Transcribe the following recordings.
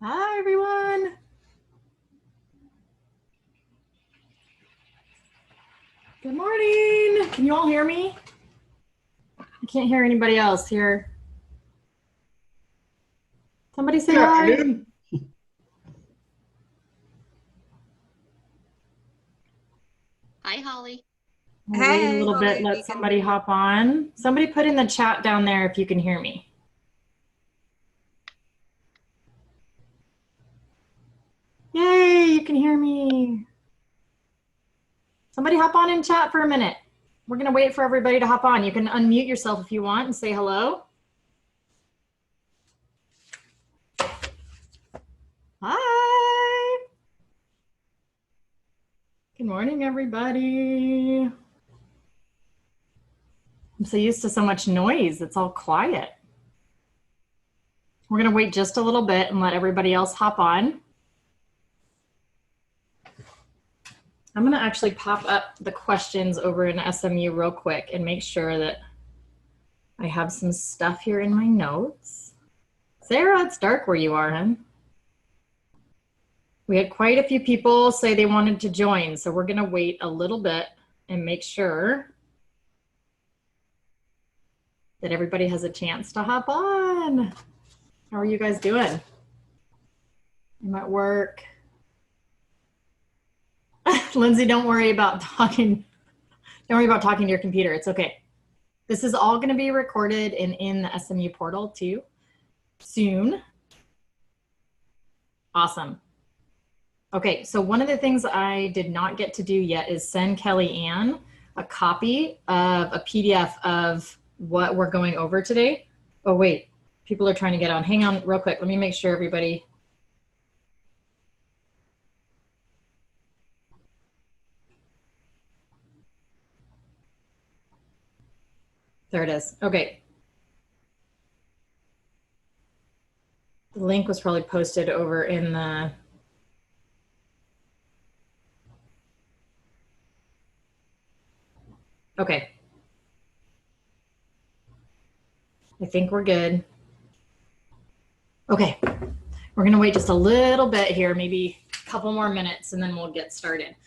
Hi, everyone. Good morning. Can you all hear me? I can't hear anybody else here. Somebody say hi. Hi, Holly. We'll wait a little Holly, bit, let somebody hop on. Somebody put in the chat down there if you can hear me. Yay, you can hear me. Somebody hop on in chat for a minute. We're going to wait for everybody to hop on. You can unmute yourself if you want and say hello. Hi. Good morning, everybody. I'm so used to so much noise. It's all quiet. We're going to wait just a little bit and let everybody else hop on. I'm going to actually pop up the questions over in SMU real quick and make sure that I have some stuff here in my notes. Sarah, it's dark where you are, hun. We had quite a few people say they wanted to join, so we're going to wait a little bit and make sure that everybody has a chance to hop on. How are you guys doing? I'm at work. Lindsay, don't worry about talking. Don't worry about talking to your computer. It's okay. This is all going to be recorded and in the SMU portal too soon. Awesome. Okay, so one of the things I did not get to do yet is send Kelly Ann a copy of a PDF of what we're going over today. Oh, wait, people are trying to get on. Hang on real quick. Let me make sure everybody. There it is. Okay. The link was probably posted over in the okay. I think we're good. Okay, we're gonna wait just a little bit here, maybe a couple more minutes, and then we'll get started.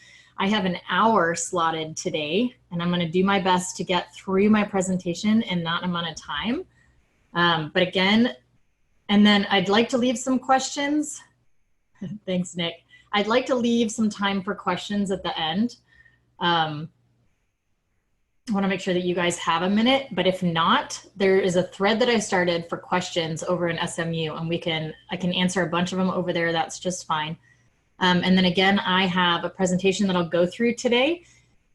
I have an hour slotted today, and I'm gonna do my best to get through my presentation in that amount of time. But again, and then I'd like to leave some questions. Thanks, Nick. I'd like to leave some time for questions at the end. I want to make sure that you guys have a minute, but if not, there is a thread that I started for questions over in SMU, and I can answer a bunch of them over there. That's just fine. And then again, I have a presentation that I'll go through today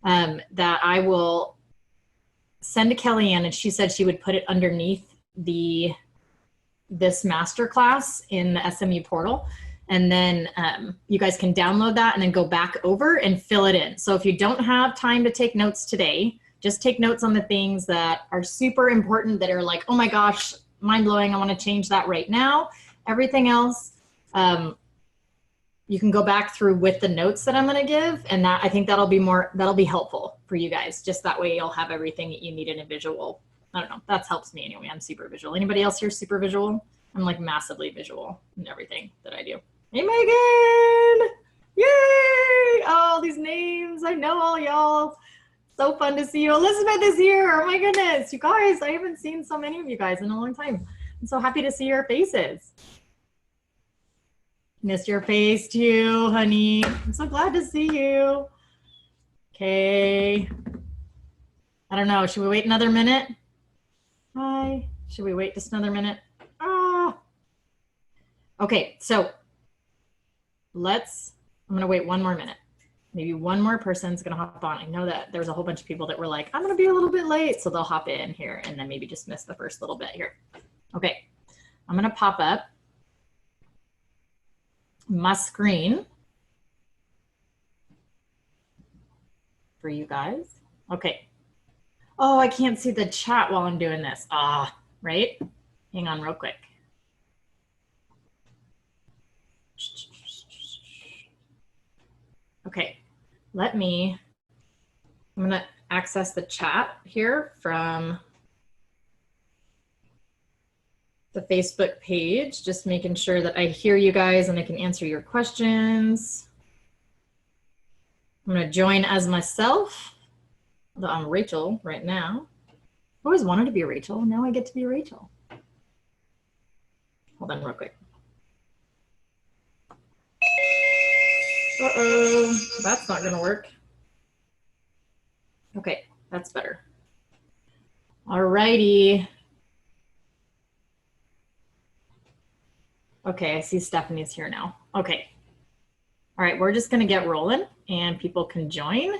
that I will send to Kelly Ann, and she said she would put it underneath this masterclass in the SMU portal. And then you guys can download that and then go back over and fill it in. So if you don't have time to take notes today, just take notes on the things that are super important, that are like, oh my gosh, mind blowing, I want to change that right now. Everything else, you can go back through with the notes that I'm going to give, and that I think that'll be helpful for you guys. Just that way you'll have everything that you need in a visual. I don't know, that helps me anyway. I'm super visual. Anybody else here super visual? I'm like massively visual in everything that I do. Hey, Megan! Yay! Oh, these names, I know all y'all. So fun to see you. Elizabeth is here. Oh my goodness. You guys, I haven't seen so many of you guys in a long time. I'm so happy to see your faces. Missed your face too, honey. I'm so glad to see you. Okay. I don't know. Should we wait another minute? Hi. Should we wait just another minute? Ah. Okay, so I'm going to wait one more minute. Maybe one more person's gonna hop on. I know that there's a whole bunch of people that were like, I'm gonna be a little bit late, so they'll hop in here and then maybe just miss the first little bit here. Okay, I'm gonna pop up my screen for you guys. Okay. Oh, I can't see the chat while I'm doing this. Right? Hang on real quick. Okay. I'm going to access the chat here from the Facebook page, just making sure that I hear you guys and I can answer your questions. I'm going to join as myself. Although I'm Rachel right now. I always wanted to be Rachel. Now I get to be Rachel. Hold on real quick. Uh-oh, that's not going to work. Okay, that's better. All righty. Okay, I see Stephanie's here now. Okay. All right, we're just going to get rolling and people can join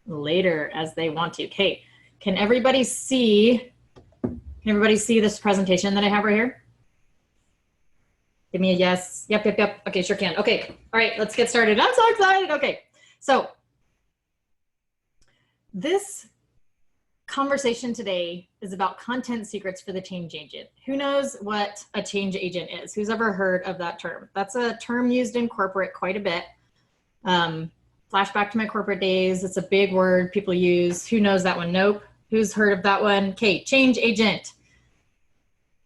later as they want to. Okay, can everybody see this presentation that I have right here? Give me a yes. Yep, yep, yep. Okay, sure can. Okay, all right, let's get started. I'm so excited. Okay, so this conversation today is about content secrets for the change agent. Who knows what a change agent is? Who's ever heard of that term? That's a term used in corporate quite a bit. Flashback to my corporate days. It's a big word people use. Who knows that one? Nope. Who's heard of that one? Okay, change agent.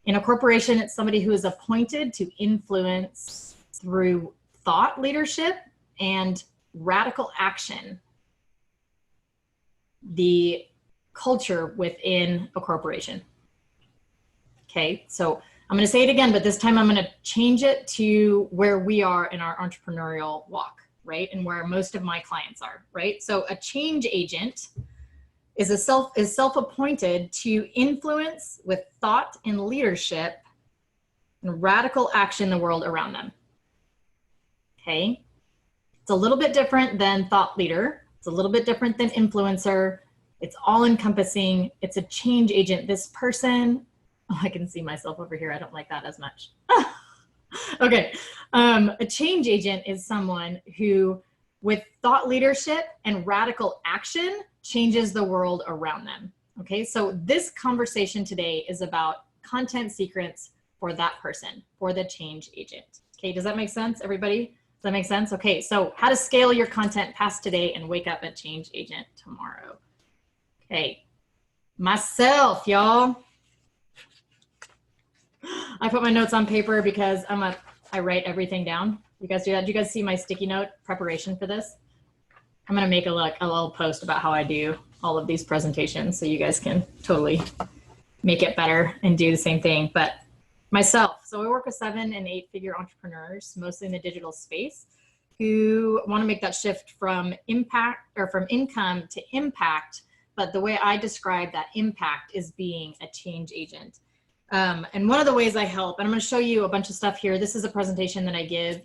In a corporation, it's somebody who is appointed to influence through thought leadership and radical action the culture within a corporation. Okay, so I'm going to say it again, but this time I'm going to change it to where we are in our entrepreneurial walk, right? And where most of my clients are, right? So a change agent is self-appointed to influence with thought and leadership and radical action the world around them. Okay, it's a little bit different than thought leader. It's a little bit different than influencer. It's all encompassing. It's a change agent. This person, oh, I can see myself over here. I don't like that as much. Okay, a change agent is someone who, with thought leadership and radical action, changes the world around them. Okay, so this conversation today is about content secrets for that person, for the change agent. Okay, does that make sense, everybody? Does that make sense? Okay, so how to scale your content past today and wake up a change agent tomorrow. Okay, myself, y'all. I put my notes on paper because I write everything down. You guys do that? Do you guys see my sticky note preparation for this? I'm gonna make a little post about how I do all of these presentations so you guys can totally make it better and do the same thing. But myself, so I work with 7- and 8-figure entrepreneurs, mostly in the digital space, who want to make that shift from income to impact. But the way I describe that impact is being a change agent. And one of the ways I help, and I'm going to show you a bunch of stuff here. This is a presentation that I give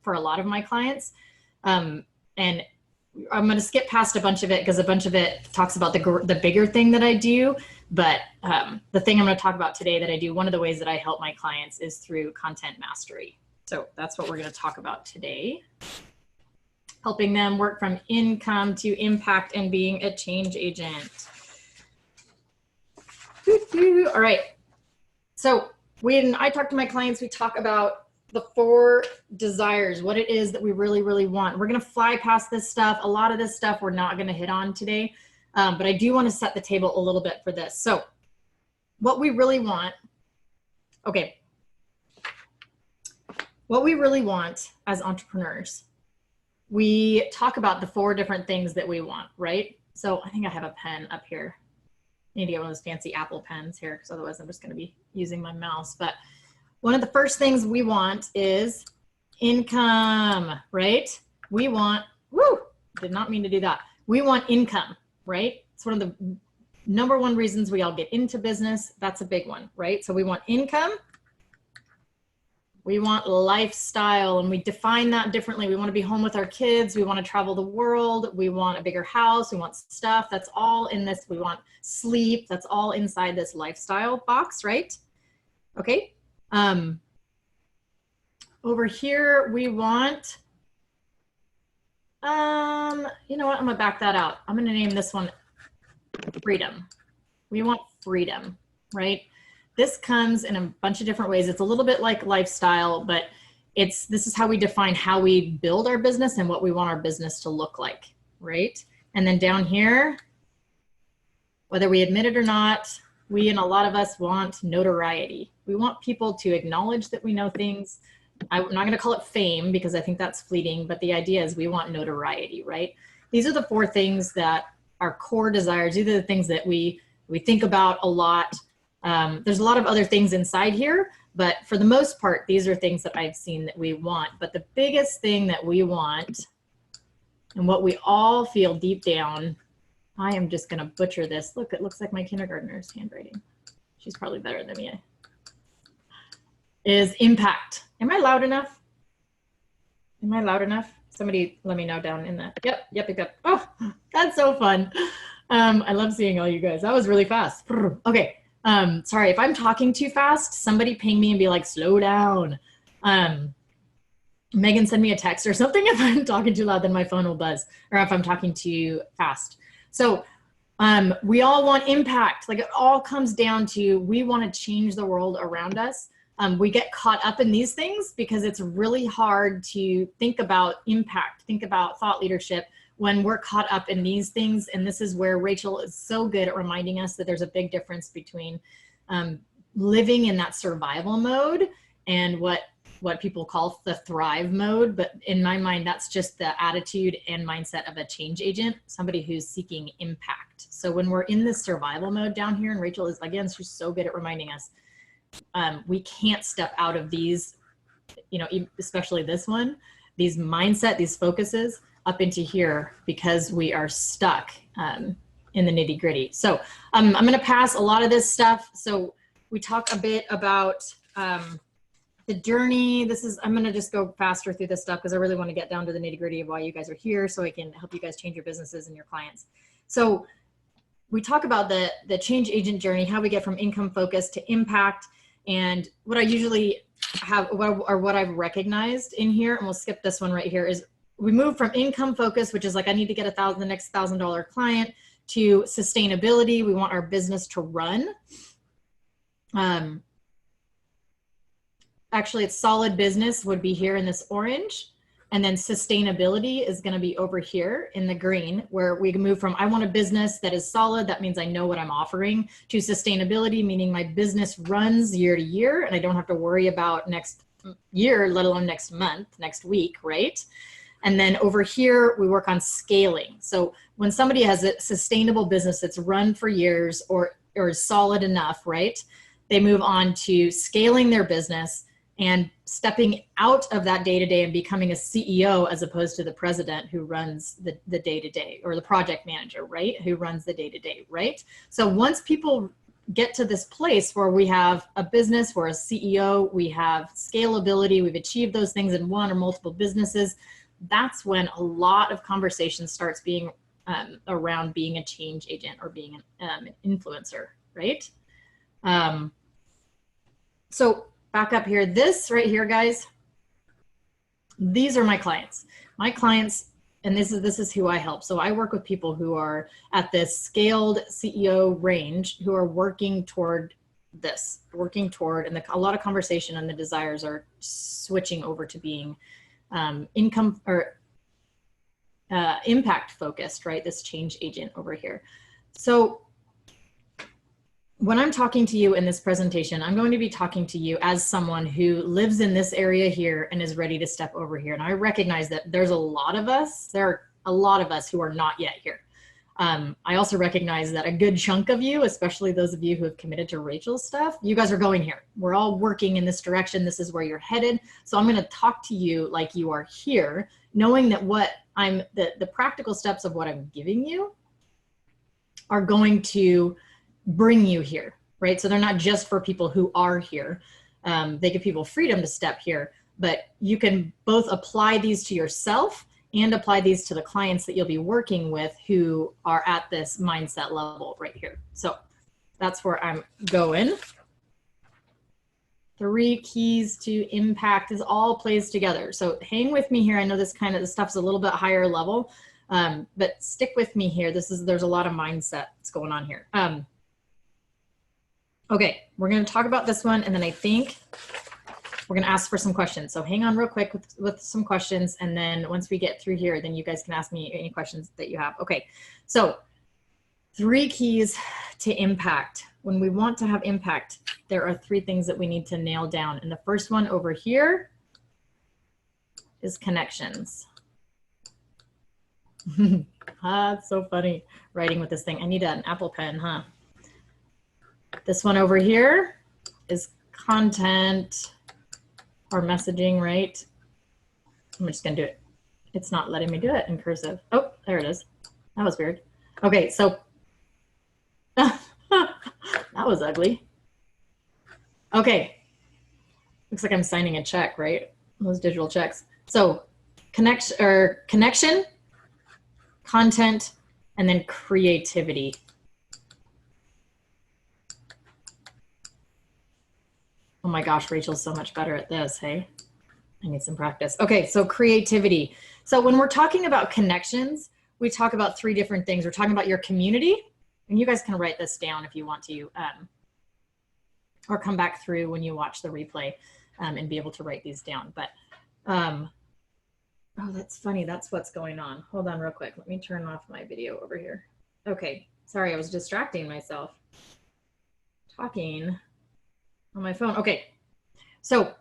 for a lot of my clients. And I'm going to skip past a bunch of it because a bunch of it talks about the bigger thing that I do. But the thing I'm going to talk about today that I do, one of the ways that I help my clients is through content mastery. So that's what we're going to talk about today. Helping them work from income to impact and being a change agent. All right. So when I talk to my clients, we talk about the 4 desires, what it is that we really, really want. We're going to fly past this stuff. A lot of this stuff we're not going to hit on today, but I do want to set the table a little bit for this. So what we really want, okay, what we really want as entrepreneurs, we talk about the 4 different things that we want, right? So I think I have a pen up here. I need to get one of those fancy Apple pens here because otherwise I'm just going to be using my mouse. But one of the first things we want is income, right? We want, did not mean to do that. We want income, right? It's one of the #1 reasons we all get into business. That's a big one, right? So we want income. We want lifestyle, and we define that differently. We want to be home with our kids. We want to travel the world. We want a bigger house. We want stuff. That's all in this. We want sleep. That's all inside this lifestyle box, right? Okay. Over here, we want, you know what? I'm going to back that out. I'm going to name this one freedom. We want freedom, right? This comes in a bunch of different ways. It's a little bit like lifestyle, but this is how we define how we build our business and what we want our business to look like, right? And then down here, whether we admit it or not, we and a lot of us want notoriety. We want people to acknowledge that we know things. I'm not going to call it fame because I think that's fleeting, but the idea is we want notoriety, right? These are the 4 things that are core desires. These are the things that we think about a lot. There's a lot of other things inside here, but for the most part, these are things that I've seen that we want. But the biggest thing that we want, and what we all feel deep down, I am just going to butcher this. Look, it looks like my kindergartner's handwriting. She's probably better than me. Is impact. Am I loud enough? Am I loud enough? Somebody let me know down in the, yep. Oh, that's so fun. I love seeing all you guys. That was really fast. Okay. Sorry, if I'm talking too fast, somebody ping me and be like, slow down. Megan, send me a text or something if I'm talking too loud, then my phone will buzz, or if I'm talking too fast. So we all want impact. Like, it all comes down to, we want to change the world around us. We get caught up in these things because it's really hard to think about impact, think about thought leadership when we're caught up in these things. And this is where Rachel is so good at reminding us that there's a big difference between living in that survival mode and what people call the thrive mode. But in my mind, that's just the attitude and mindset of a change agent, somebody who's seeking impact. So when we're in this survival mode down here, and Rachel is, again, she's so good at reminding us, we can't step out of these, especially this one, these mindset, these focuses up into here, because we are stuck in the nitty gritty. So I'm going to pass a lot of this stuff. So we talk a bit about the journey. I'm going to just go faster through this stuff because I really want to get down to the nitty gritty of why you guys are here, so I can help you guys change your businesses and your clients. So we talk about the change agent journey, how we get from income focus to impact. And what I usually have, or what I've recognized in here, and we'll skip this one right here, is we move from income focus, which is like, I need to get the next $1,000 client, to sustainability. We want our business to run. Actually, it's solid business would be here in this orange. And then sustainability is going to be over here in the green, where we can move from, I want a business that is solid, that means I know what I'm offering, to sustainability, meaning my business runs year to year and I don't have to worry about next year, let alone next month, next week, right? And then over here, we work on scaling. So when somebody has a sustainable business that's run for years or is solid enough, right? They move on to scaling their business and stepping out of that day-to-day and becoming a CEO, as opposed to the president who runs the day-to-day, or the project manager, right? Who runs the day-to-day, right? So once people get to this place where we have a business, we're a CEO, we have scalability, we've achieved those things in one or multiple businesses, that's when a lot of conversation starts being around being a change agent or being an influencer, right? So back up here, this right here, guys, these are my clients. My clients, and this is who I help. So I work with people who are at this scaled CEO range, who are working toward this, and a lot of conversation and the desires are switching over to being income or impact focused, right? This change agent over here. So when I'm talking to you in this presentation, I'm going to be talking to you as someone who lives in this area here and is ready to step over here. And I recognize that there are a lot of us who are not yet here. I also recognize that a good chunk of you, especially those of you who have committed to Rachel's stuff, you guys are going here. We're all working in this direction. This is where you're headed. So I'm going to talk to you like you are here, knowing that the practical steps of what I'm giving you are going to bring you here, right? So they're not just for people who are here. They give people freedom to step here, but you can both apply these to yourself and apply these to the clients that you'll be working with who are at this mindset level right here. So that's where I'm going. 3 keys to impact is all plays together. So hang with me here. I know this stuff's a little bit higher level, but stick with me here. There's a lot of mindset that's going on here. Okay, we're going to talk about this one, and then I think we're going to ask for some questions. So hang on real quick with some questions, and then once we get through here, then you guys can ask me any questions that you have. Okay, so 3 keys to impact. When we want to have impact, there are 3 things that we need to nail down. And the first one over here is connections. It's so funny writing with this thing. I need an Apple pen, huh? This one over here is content or messaging, right? I'm just gonna do it. It's not letting me do it in cursive. Oh, there it is. That was weird. Okay, so that was ugly. Okay, looks like I'm signing a check, right? Those digital checks. So connection, content, and then creativity. Oh my gosh, Rachel's so much better at this, hey? I need some practice. Okay, so creativity. So when we're talking about connections, we talk about 3 different things. We're talking about your community, and you guys can write this down if you want to, or come back through when you watch the replay and be able to write these down. But, oh, that's funny. That's what's going on. Hold on real quick. Let me turn off my video over here. Okay, sorry, I was distracting myself. Talking on my phone. Okay, so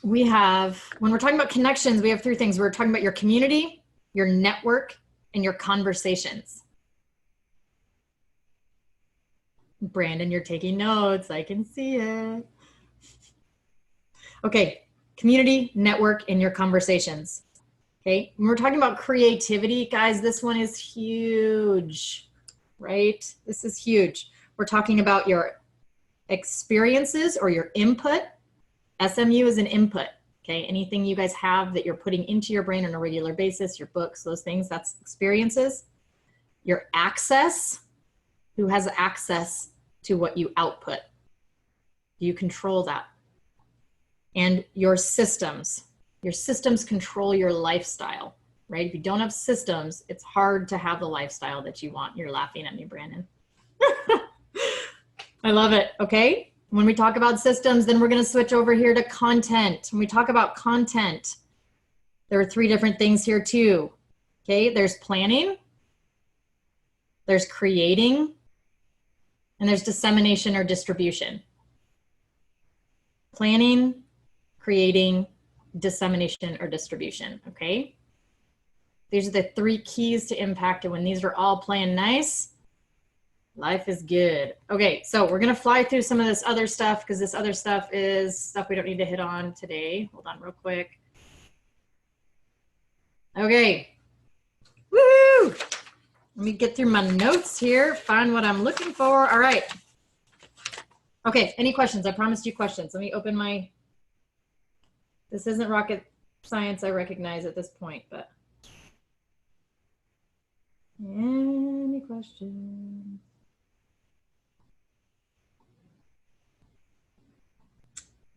we have, when we're talking about connections, we have 3 things. We're talking about your community, your network, and your conversations. Brandon, you're taking notes. I can see it. Okay, community, network, and your conversations. Okay, when we're talking about creativity, guys, this one is huge, right? This is huge. We're talking about your experiences or your input. SMU is an input, okay? Anything you guys have that you're putting into your brain on a regular basis, your books, those things, that's experiences. Your access, who has access to what you output? Do you control that? And your systems. Your systems control your lifestyle, right? If you don't have systems, it's hard to have the lifestyle that you want. You're laughing at me, Brandon. I love it, okay? When we talk about systems, then we're gonna switch over here to content. When we talk about content, there are 3 different things here too, okay? There's planning, there's creating, and there's dissemination or distribution. Planning, creating, dissemination, or distribution, okay? These are the 3 keys to impact, and when these are all playing nice, life is good. Okay, so we're gonna fly through some of this other stuff because this other stuff is stuff we don't need to hit on today. Hold on real quick. Okay, woo! Let me get through my notes here, find what I'm looking for. All right. Okay, any questions? I promised you questions. Let me open my, this isn't rocket science, I recognize at this point, but any questions?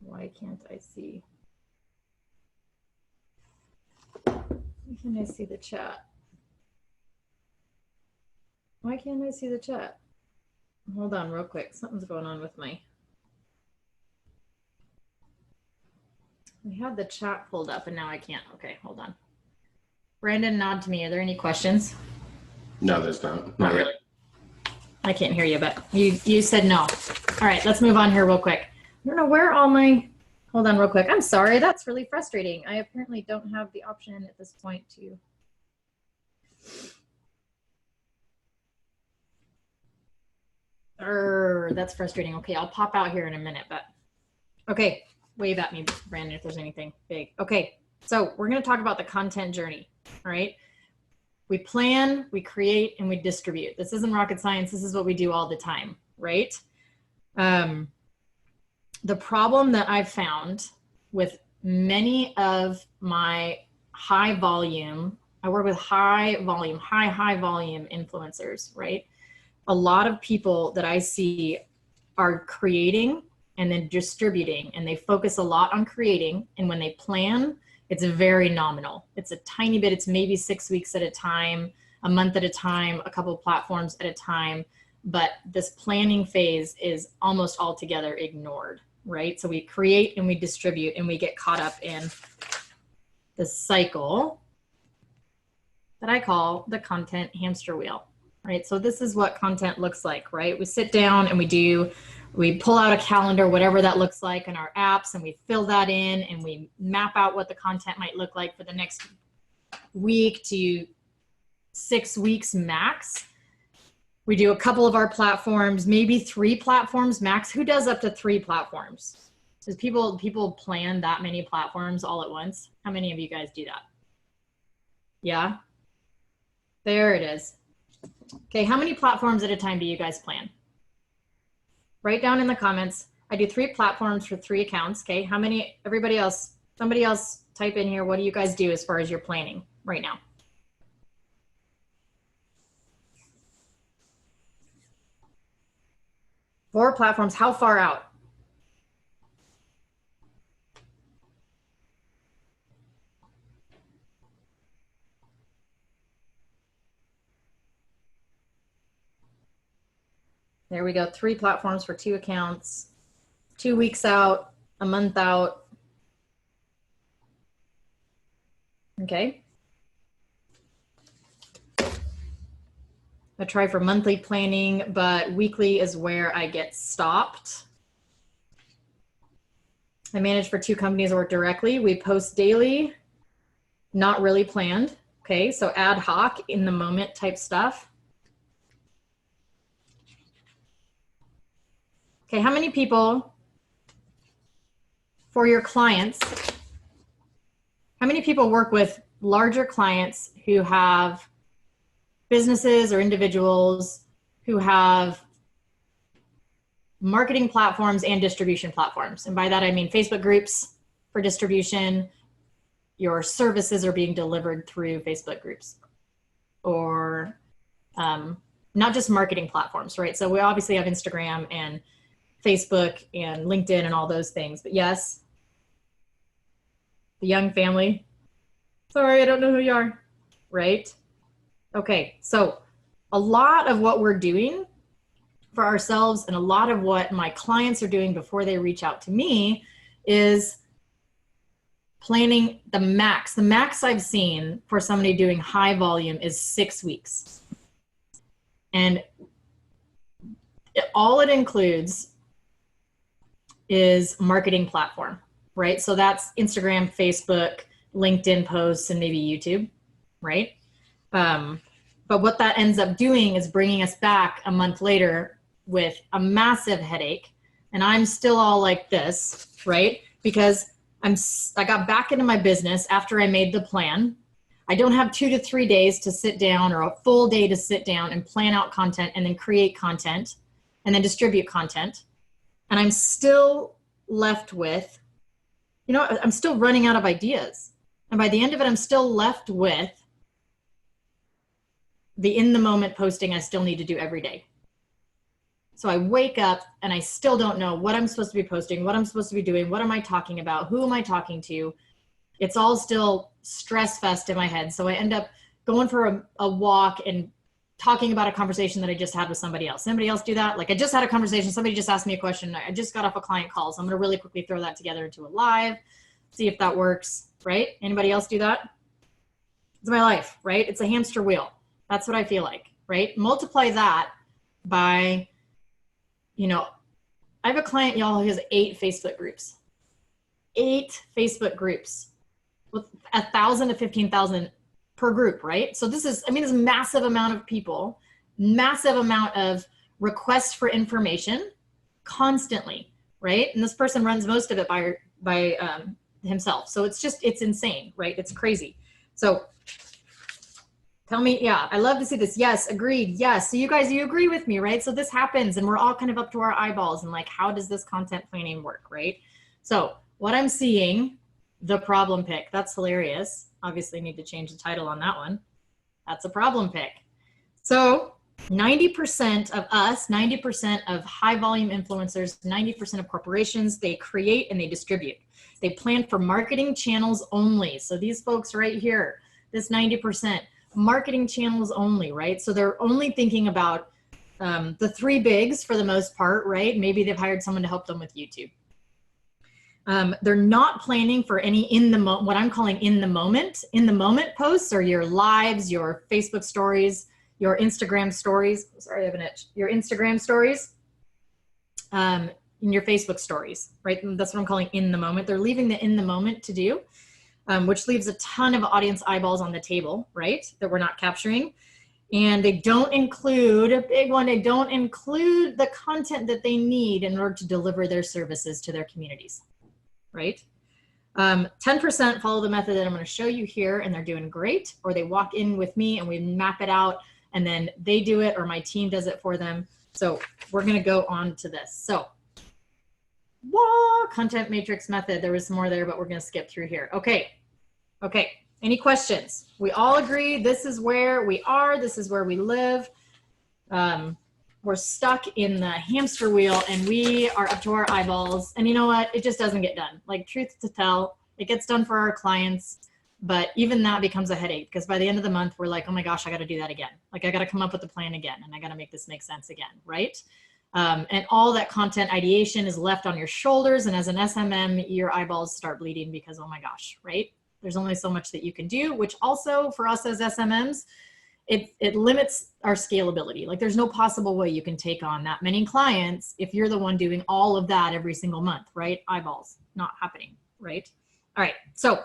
Why can't I see? Why can't I see the chat? Why can't I see the chat? Hold on real quick. Something's going on with my... We had the chat pulled up and now I can't. Okay, hold on. Brandon, nod to me. Are there any questions? No, there's not. Not yet. I can't hear you, but you said no. All right, let's move on here real quick. I don't know where all my... Hold on real quick. I'm sorry. That's really frustrating. I apparently don't have the option at this point to... That's frustrating. Okay, I'll pop out here in a minute, but... Okay, wave at me, Brandon, if there's anything big. Okay, so we're going to talk about the content journey, all right? We plan, we create, and we distribute. This isn't rocket science. This is what we do all the time, right? The problem that I've found with many of my high volume, I work with high volume influencers, right? A lot of people that I see are creating and then distributing, and they focus a lot on creating. And when they plan, it's very nominal. It's a tiny bit. It's maybe 6 weeks at a time, a month at a time, a couple of platforms at a time. But this planning phase is almost altogether ignored, right? So we create and we distribute and we get caught up in the cycle that I call the content hamster wheel. right? So this is what content looks like, right? We sit down and we pull out a calendar, whatever that looks like in our apps, and we fill that in and we map out what the content might look like for the next week to 6 weeks max. We do a couple of our platforms, maybe 3 platforms max. Who does up to 3 platforms? Does people plan that many platforms all at once? How many of you guys do that? Yeah, there it is. Okay, how many platforms at a time do you guys plan? Write down in the comments. I do 3 platforms for 3 accounts. Okay, how many? Everybody else, somebody else type in here. What do you guys do as far as your planning right now? Four platforms, how far out? There we go, 3 platforms for 2 accounts, 2 weeks out, a month out. Okay. I try for monthly planning, but weekly is where I get stopped. I manage for 2 companies I work directly. We post daily, not really planned. Okay, so ad hoc, in the moment type stuff. Okay, how many people for your clients, how many people work with larger clients who have businesses or individuals who have marketing platforms and distribution platforms? And by that, I mean Facebook groups for distribution. Your services are being delivered through Facebook groups, or not just marketing platforms, right? So we obviously have Instagram and Facebook and LinkedIn and all those things, but yes, the young family. Sorry, I don't know who you are, right? Okay, so a lot of what we're doing for ourselves and a lot of what my clients are doing before they reach out to me is planning the max. The max I've seen for somebody doing high volume is 6 weeks. And all it includes is marketing platform, right? So that's Instagram, Facebook, LinkedIn posts, and maybe YouTube, right? But what that ends up doing is bringing us back a month later with a massive headache. And I'm still all like this, right? Because I got back into my business after I made the plan. I don't have 2 to 3 days to sit down, or a full day to sit down and plan out content and then create content and then distribute content. And I'm still left with, I'm still running out of ideas. And by the end of it, I'm still left with the in the moment posting I still need to do every day. So I wake up and I still don't know what I'm supposed to be posting, what I'm supposed to be doing, what am I talking about, who am I talking to? It's all still stress fest in my head. So I end up going for a walk and talking about a conversation that I just had with somebody else. Anybody else do that? Like, I just had a conversation, somebody just asked me a question, I just got off a client call, so I'm gonna really quickly throw that together into a live, see if that works, right? Anybody else do that? It's my life, right? It's a hamster wheel. That's what I feel like, right? Multiply that by, I have a client, y'all, who has 8 Facebook groups. 8 Facebook groups with 1,000 to 15,000 per group, right? So this is, this massive amount of people, massive amount of requests for information constantly, right? And this person runs most of it by himself. So it's insane, right? It's crazy. So tell me, yeah, I love to see this. Yes, agreed. Yes. So you guys, you agree with me, right? So this happens and we're all kind of up to our eyeballs and like, how does this content planning work, right? So what I'm seeing, the problem pick, that's hilarious. Obviously need to change the title on that one. That's a problem pick. So 90% of us, 90% of high volume influencers, 90% of corporations, they create and they distribute. They plan for marketing channels only. So these folks right here, this 90%, marketing channels only, right? So they're only thinking about the 3 bigs for the most part, right? Maybe they've hired someone to help them with YouTube. They're not planning for any what I'm calling in the moment posts, or your lives, your Facebook stories, your Instagram stories. Sorry, I have an itch. Your Instagram stories, in your Facebook stories, right? And that's what I'm calling in the moment. They're leaving the in the moment to do, which leaves a ton of audience eyeballs on the table, right? That we're not capturing. And they don't include, a big one, they don't include the content that they need in order to deliver their services to their communities, right? 10% follow the method that I'm going to show you here and they're doing great, or they walk in with me and we map it out and then they do it or my team does it for them. So we're going to go on to this. So content matrix method. There was some more there, but we're going to skip through here. Okay. Any questions? We all agree this is where we are. This is where we live. We're stuck in the hamster wheel and we are up to our eyeballs. And you know what? It just doesn't get done. Like, truth to tell, it gets done for our clients, but even that becomes a headache because by the end of the month, we're like, oh my gosh, I got to do that again. Like, I got to come up with a plan again and I got to make this make sense again, right? And all that content ideation is left on your shoulders. And as an SMM, your eyeballs start bleeding because, oh my gosh, right? There's only so much that you can do, which also for us as SMMs, it limits our scalability. Like, there's no possible way you can take on that many clients if you're the one doing all of that every single month, right? Eyeballs, not happening, right? All right, so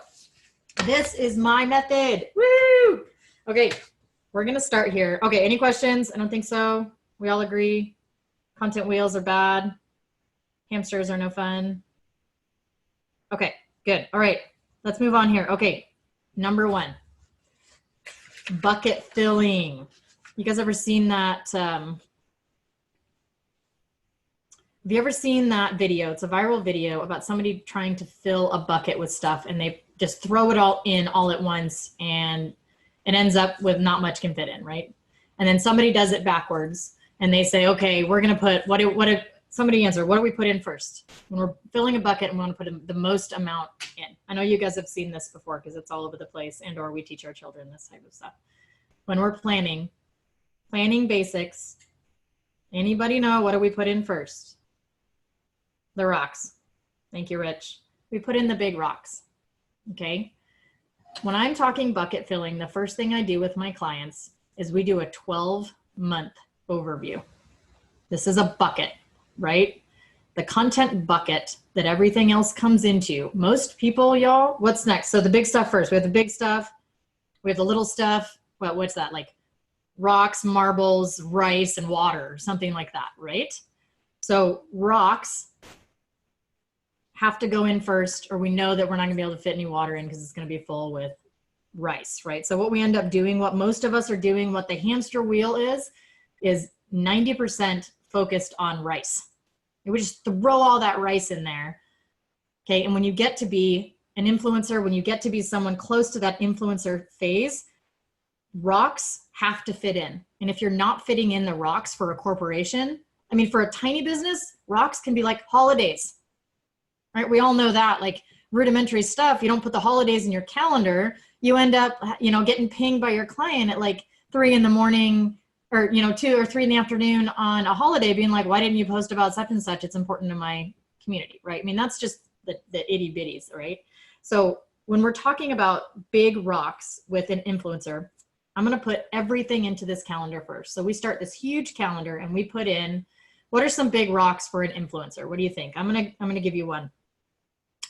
this is my method. Woo! Okay, we're gonna start here. Okay, any questions? I don't think so. We all agree content wheels are bad. Hamsters are no fun. Okay, good. All right, let's move on here. Okay, number one. Bucket filling. You guys ever seen that? Have you ever seen that video? It's a viral video about somebody trying to fill a bucket with stuff and they just throw it all in all at once and it ends up with not much can fit in, right? And then somebody does it backwards and they say, okay, we're going to put, somebody answer, what do we put in first? When we're filling a bucket and we want to put the most amount in. I know you guys have seen this before because it's all over the place and or we teach our children this type of stuff. When we're planning basics, anybody know what do we put in first? The rocks. Thank you, Rich. We put in the big rocks, okay? When I'm talking bucket filling, the first thing I do with my clients is we do a 12-month overview. This is a bucket, right? The content bucket that everything else comes into. Most people, y'all, what's next? So the big stuff first. We have the big stuff. We have the little stuff. Well, what's that? Like rocks, marbles, rice, and water, something like that, right? So rocks have to go in first, or we know that we're not gonna be able to fit any water in because it's gonna be full with rice, right? So what we end up doing, what most of us are doing, what the hamster wheel is 90% focused on rice. We just throw all that rice in there, okay? And when you get to be an influencer, when you get to be someone close to that influencer phase, rocks have to fit in. And if you're not fitting in the rocks for a corporation, I mean, for a tiny business, rocks can be like holidays, right? We all know that, like rudimentary stuff. You don't put the holidays in your calendar, you end up, getting pinged by your client at like 3 in the morning or, 2 or 3 in the afternoon on a holiday being like, why didn't you post about such and such? It's important to my community, right? I mean, that's just the itty bitties, right? So when we're talking about big rocks with an influencer, I'm going to put everything into this calendar first. So we start this huge calendar and we put in, what are some big rocks for an influencer? What do you think? I'm going to give you one.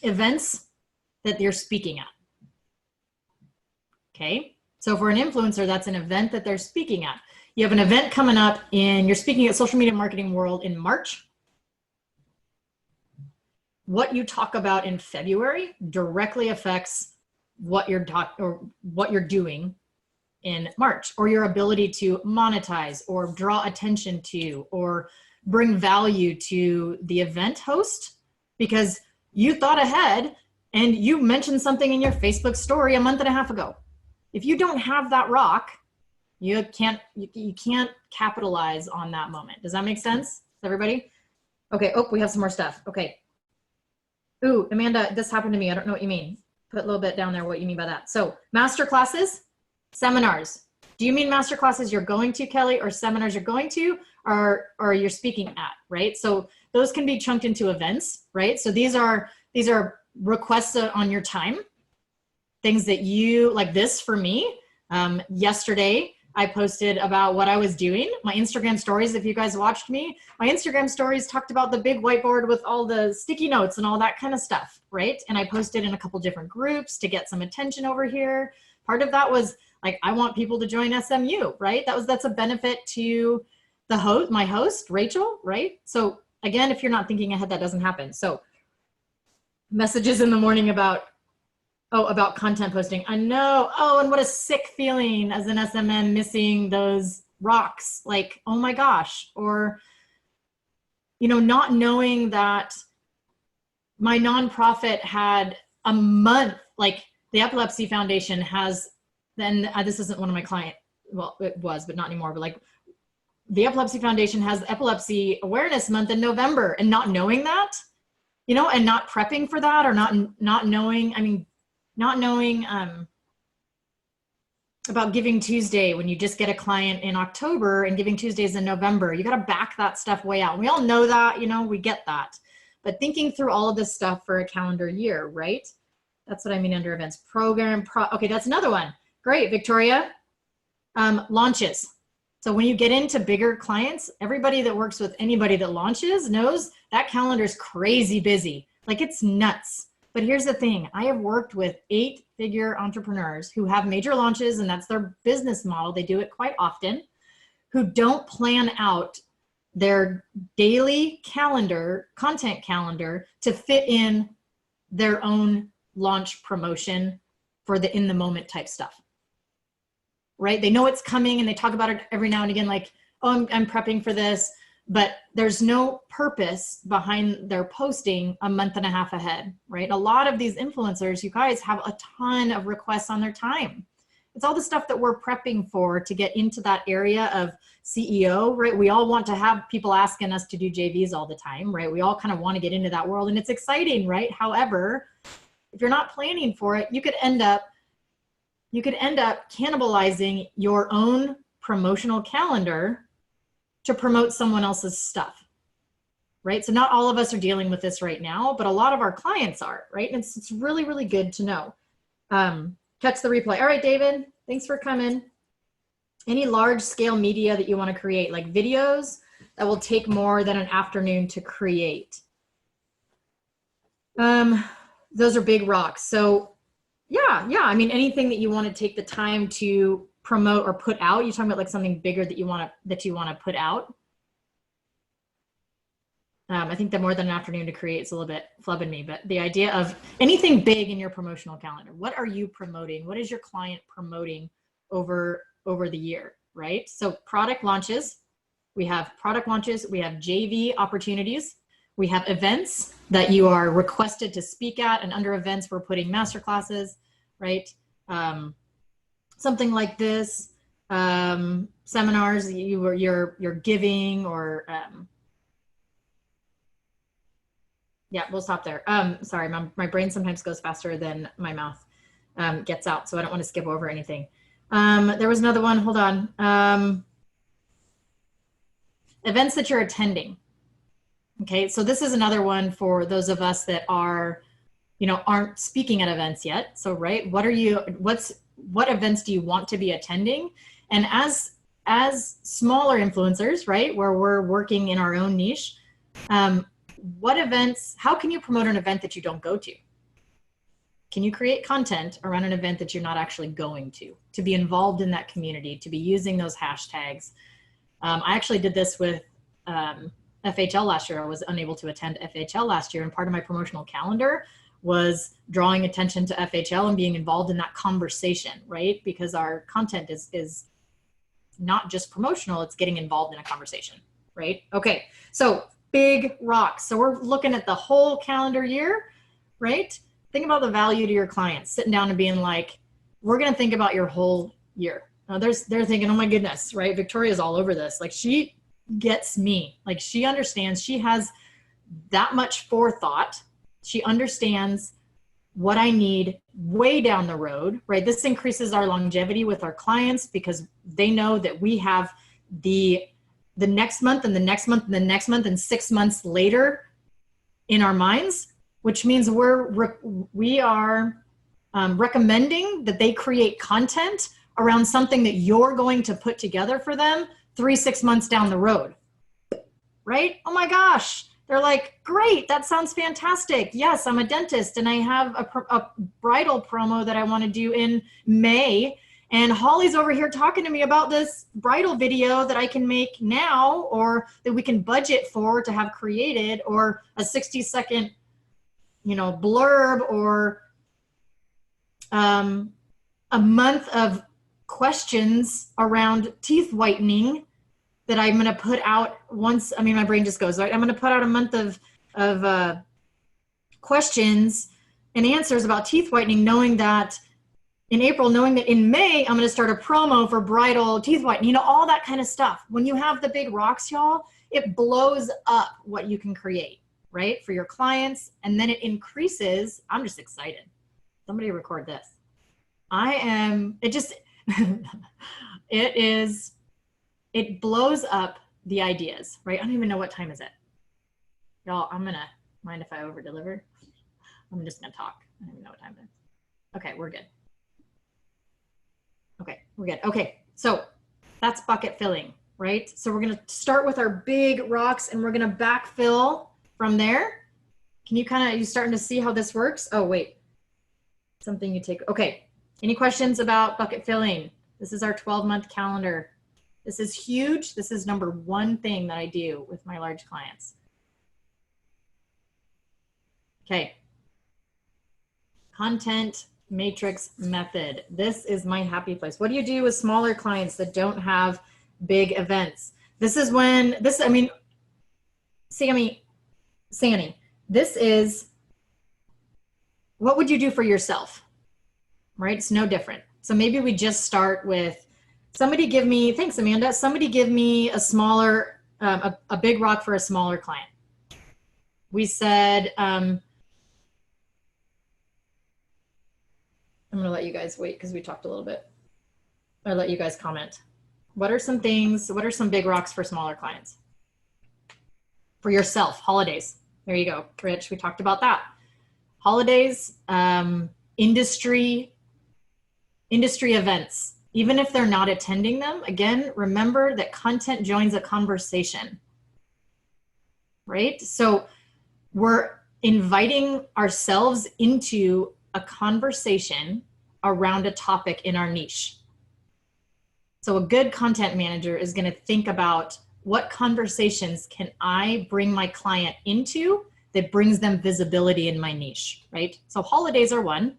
Events that you're speaking at. Okay. So for an influencer, that's an event that they're speaking at. You have an event coming up and you're speaking at Social Media Marketing World in March. What you talk about in February directly affects what you're doing in March, or your ability to monetize or draw attention to or bring value to the event host, because you thought ahead and you mentioned something in your Facebook story a month and a half ago. If you don't have that rock, you can't capitalize on that moment. Does that make sense, everybody? Okay, we have some more stuff. Okay. Ooh, Amanda, this happened to me. I don't know what you mean. Put a little bit down there what you mean by that. So masterclasses, seminars. Do you mean masterclasses you're going to, Kelly, or seminars you're going to, or you're speaking at, right? So those can be chunked into events, right? So these are requests on your time, things that you, like this for me, yesterday, I posted about what I was doing. My Instagram stories, if you guys watched me, my Instagram stories talked about the big whiteboard with all the sticky notes and all that kind of stuff, right? And I posted in a couple different groups to get some attention over here. Part of that was like, I want people to join SMU, right? That's a benefit to the host, my host, Rachel, right? So again, if you're not thinking ahead, that doesn't happen. So messages in the morning about content posting. I know. Oh, and what a sick feeling as an SMM missing those rocks. Like, oh my gosh. Or, not knowing that my nonprofit had a month, like the Epilepsy Foundation has, then this isn't one of my clients. Well, it was, but not anymore. But like the Epilepsy Foundation has Epilepsy Awareness Month in November, and not knowing that, and not prepping for that, or not knowing, about Giving Tuesday when you just get a client in October and Giving Tuesdays in November. You got to back that stuff way out. We all know that, we get that. But thinking through all of this stuff for a calendar year, right? That's what I mean under events. Okay, that's another one. Great, Victoria. Launches. So when you get into bigger clients, everybody that works with anybody that launches knows that calendar is crazy busy. Like, it's nuts. But here's the thing. I have worked with 8-figure entrepreneurs who have major launches, and that's their business model. They do it quite often, who don't plan out their daily calendar, content calendar, to fit in their own launch promotion for the in the moment type stuff. Right? They know it's coming and they talk about it every now and again, like, oh, I'm prepping for this, but there's no purpose behind their posting a month and a half ahead, right? A lot of these influencers, you guys, have a ton of requests on their time. It's all the stuff that we're prepping for to get into that area of CEO, right? We all want to have people asking us to do JVs all the time, right? We all kind of want to get into that world, and it's exciting, right? However, if you're not planning for it, you could end up cannibalizing your own promotional calendar to promote someone else's stuff, right? So not all of us are dealing with this right now, but a lot of our clients are, right? And it's really, really good to know. Catch the replay. All right, David, thanks for coming. Any large scale media that you want to create, like videos that will take more than an afternoon to create. Those are big rocks. So yeah. I mean, anything that you want to take the time to promote or put out. You're talking about like something bigger that you want to put out. I think that more than an afternoon to create is a little bit flubbing me, but the idea of anything big in your promotional calendar. What are you promoting? What is your client promoting over the year, right? So product launches. We have product launches. We have JV opportunities. We have events that you are requested to speak at, and under events, we're putting masterclasses, right? Something like this, seminars you're giving, or yeah, we'll stop there. Sorry, my brain sometimes goes faster than my mouth gets out, so I don't want to skip over anything. There was another one. Hold on. Events that you're attending. Okay, so this is another one for those of us that are, aren't speaking at events yet. So, right, what events do you want to be attending? And as smaller influencers, right, where we're working in our own niche, what events, how can you promote an event that you don't go to? Can you create content around an event that you're not actually going to be involved in that community, to be using those hashtags? I actually did this with FHL last year. I was unable to attend FHL last year, and part of my promotional calendar was drawing attention to FHL and being involved in that conversation, right? Because our content is not just promotional, it's getting involved in a conversation, right? Okay, so big rocks. So we're looking at the whole calendar year, right? Think about the value to your clients, sitting down and being like, we're gonna think about your whole year. Now they're thinking, oh my goodness, right? Victoria's all over this. Like, she gets me. Like, she understands. She has that much forethought. She understands what I need way down the road, right? This increases our longevity with our clients because they know that we have the next month and the next month and the next month and 6 months later in our minds, which means we are recommending that they create content around something that you're going to put together for them 3-6 months down the road, right? Oh my gosh. They're like, great, that sounds fantastic. Yes, I'm a dentist and I have a bridal promo that I want to do in May. And Holly's over here talking to me about this bridal video that I can make now, or that we can budget for to have created, or a 60-second, blurb, or a month of questions around teeth whitening that I'm going to put out once. I mean, my brain just goes, right? I'm going to put out a month of questions and answers about teeth whitening, knowing that in April, knowing that in May, I'm going to start a promo for bridal teeth whitening, all that kind of stuff. When you have the big rocks, y'all, it blows up what you can create, right? For your clients. And then it increases. I'm just excited. Somebody record this. It blows up the ideas, right? I don't even know what time is it. Y'all, mind if I over deliver? I'm just gonna talk. I don't even know what time it is. Okay, we're good. Okay, we're good. Okay, so that's bucket filling, right? So we're gonna start with our big rocks and we're gonna backfill from there. Can you you starting to see how this works? Oh, wait, something you take, okay. Any questions about bucket filling? This is our 12-month calendar. This is huge. This is number one thing that I do with my large clients. Okay. Content matrix method. This is my happy place. What do you do with smaller clients that don't have big events? This is when, Sammy, this is, what would you do for yourself? Right? It's no different. So maybe we just start with, somebody give me, thanks Amanda, somebody give me a smaller, a big rock for a smaller client. We said, I'm gonna let you guys wait because we talked a little bit. I'll let you guys comment. What are some big rocks for smaller clients? For yourself, holidays. There you go, Rich, we talked about that. Holidays, industry events. Even if they're not attending them, again, remember that content joins a conversation, right? So we're inviting ourselves into a conversation around a topic in our niche. So a good content manager is going to think about, what conversations can I bring my client into that brings them visibility in my niche, right? So holidays are one.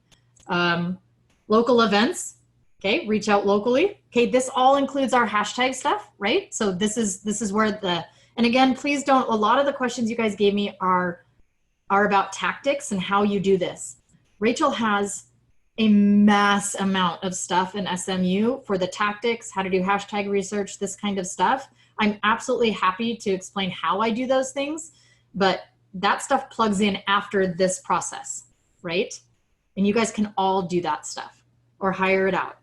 Local events. Okay, reach out locally. Okay, this all includes our hashtag stuff, right? So this is where and again, please don't, a lot of the questions you guys gave me are about tactics and how you do this. Rachel has a mass amount of stuff in SMU for the tactics, how to do hashtag research, this kind of stuff. I'm absolutely happy to explain how I do those things, but that stuff plugs in after this process, right? And you guys can all do that stuff or hire it out.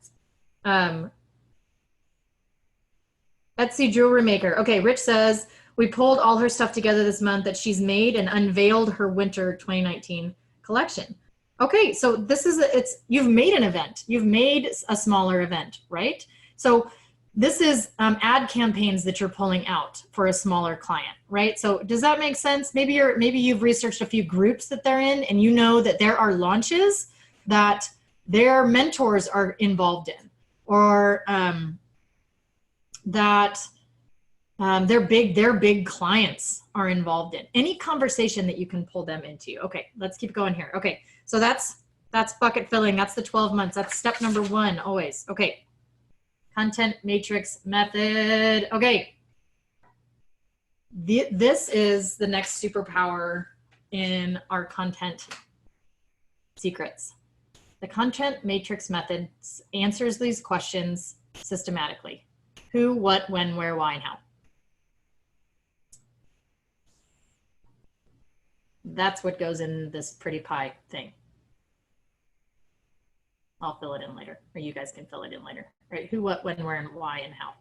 Etsy jewelry maker. Okay, Rich says, we pulled all her stuff together this month that she's made and unveiled her winter 2019 collection. Okay, so this is, you've made an event. You've made a smaller event, right? So this is ad campaigns that you're pulling out for a smaller client, right? So does that make sense? Maybe you've researched a few groups that they're in and you know that there are launches that their mentors are involved in, or that their big clients are involved in. Any conversation that you can pull them into. Okay, let's keep going here. Okay, so that's bucket filling. That's the 12 months. That's step number one always. Okay, content matrix method. Okay, this is the next superpower in our content secrets. The content matrix method answers these questions systematically. Who, what, when, where, why, and how. That's what goes in this pretty pie thing. I'll fill it in later, or you guys can fill it in later, right? Who, what, when, where, and why, and how.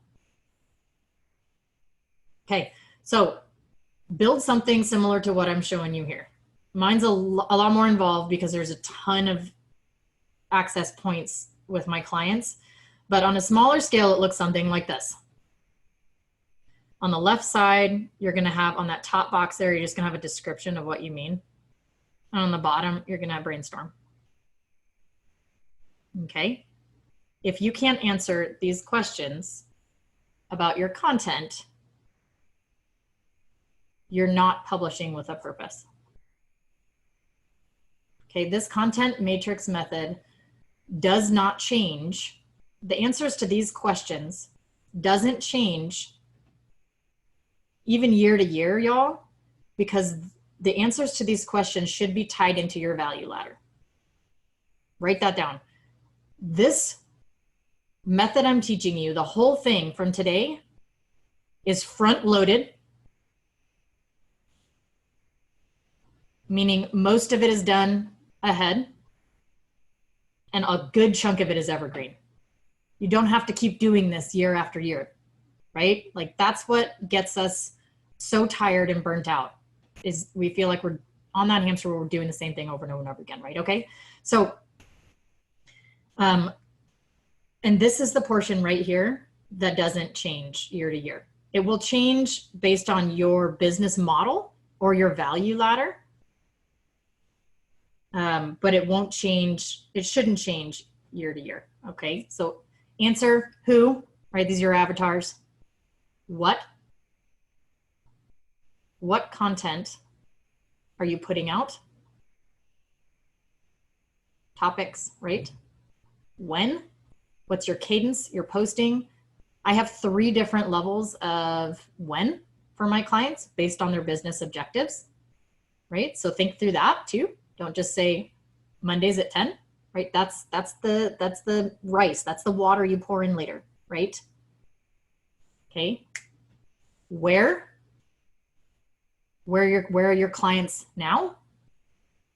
Okay, so build something similar to what I'm showing you here. Mine's a lot more involved because there's a ton of access points with my clients. But on a smaller scale, it looks something like this. On the left side, you're going to have on that top box there, you're just going to have a description of what you mean. And on the bottom, you're going to have brainstorm. Okay. If you can't answer these questions about your content, you're not publishing with a purpose. Okay, this content matrix method does not change. The answers to these questions doesn't change even year to year, y'all, because the answers to these questions should be tied into your value ladder. Write that down. This method I'm teaching you, the whole thing from today, is front loaded, meaning most of it is done ahead and a good chunk of it is evergreen. You don't have to keep doing this year after year, right? Like that's what gets us so tired and burnt out, is we feel like we're on that hamster wheel, we're doing the same thing over and over and over again, right? Okay. So, and this is the portion right here that doesn't change year to year. It will change based on your business model or your value ladder. But it won't change. It shouldn't change year to year. Okay. So answer who, right? These are your avatars. What content are you putting out? Topics, right? When? What's your cadence? You're posting. I have 3 different levels of when for my clients based on their business objectives, right? So think through that too. Don't just say Mondays at 10, right? That's the rice. That's the water you pour in later, right? Okay. Where are your clients now?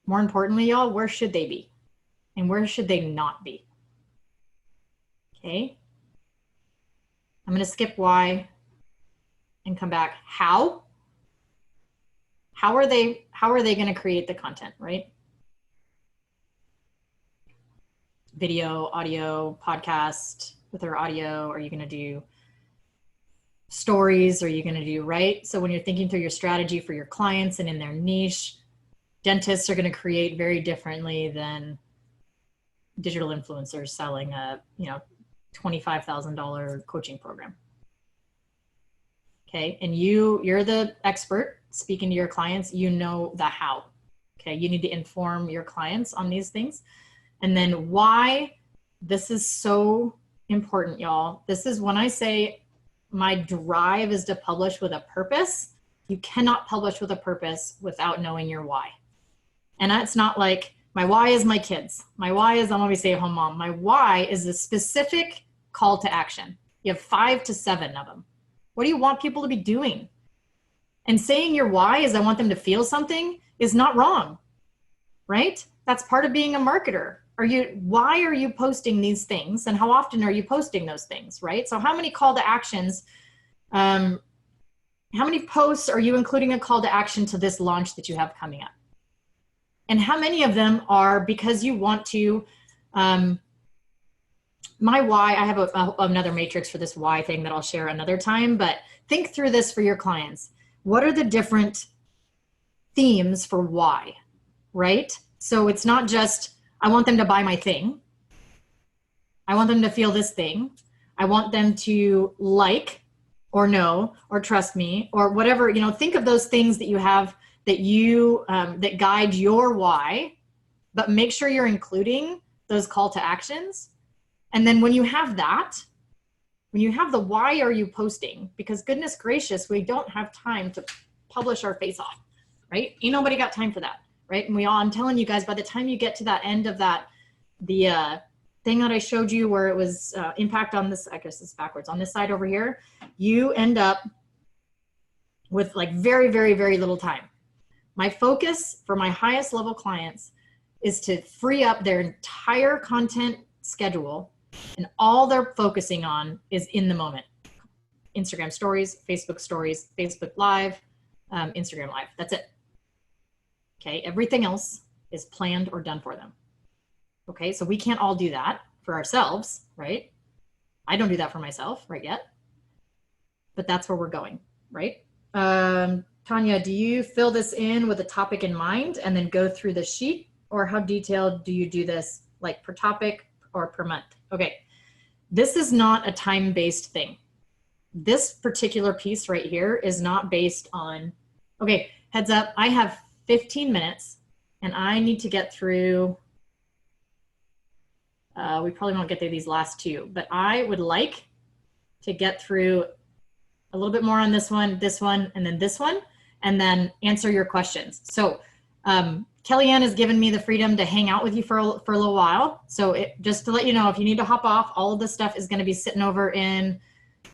More importantly, y'all, where should they be? And where should they not be? Okay. I'm going to skip why and come back. How are they going to create the content, right? Video, audio, podcast with their audio. Are you going to do stories? Are you going to do, right? So when you're thinking through your strategy for your clients and in their niche, dentists are going to create very differently than digital influencers selling a, $25,000 coaching program. Okay. And you're the expert speaking to your clients, you know the how. Okay. You need to inform your clients on these things. And then why. This is so important, y'all. This is when I say my drive is to publish with a purpose. You cannot publish with a purpose without knowing your why. And that's not like, my why is my kids. My why is I'm going to be a stay-at-home mom. My why is a specific call to action. You have 5 to 7 of them. What do you want people to be doing? And saying your why is I want them to feel something is not wrong, right? That's part of being a marketer. Why are you posting these things? And how often are you posting those things, right? So how many call to actions, how many posts are you including a call to action to this launch that you have coming up? And how many of them are because you want to, my why, I have another matrix for this why thing that I'll share another time, but think through this for your clients. What are the different themes for why, right? So it's not just, I want them to buy my thing. I want them to feel this thing. I want them to like or know or trust me or whatever, think of those things that you have that guide your why, but make sure you're including those call to actions. And then when you have the why are you posting, because goodness gracious, we don't have time to publish our face off, right? Ain't nobody got time for that, right? And I'm telling you guys, by the time you get to that end of the thing that I showed you where it was impact on this, I guess it's backwards, on this side over here, you end up with like very, very, very little time. My focus for my highest level clients is to free up their entire content schedule, and all they're focusing on is in the moment. Instagram stories, Facebook Live, Instagram Live. That's it. Okay, everything else is planned or done for them. Okay, so we can't all do that for ourselves, right? I don't do that for myself right yet, but that's where we're going, right? Tanya, do you fill this in with a topic in mind and then go through the sheet, or how detailed do you do this, like per topic or per month? Okay, this is not a time-based thing. This particular piece right here is not based on, okay, heads up, I have 15 minutes and I need to get through, we probably won't get through these last two, but I would like to get through a little bit more on this one, and then this one, and then answer your questions. So Kellyanne has given me the freedom to hang out with you for a little while. So just to let you know, if you need to hop off, all of this stuff is going to be sitting over in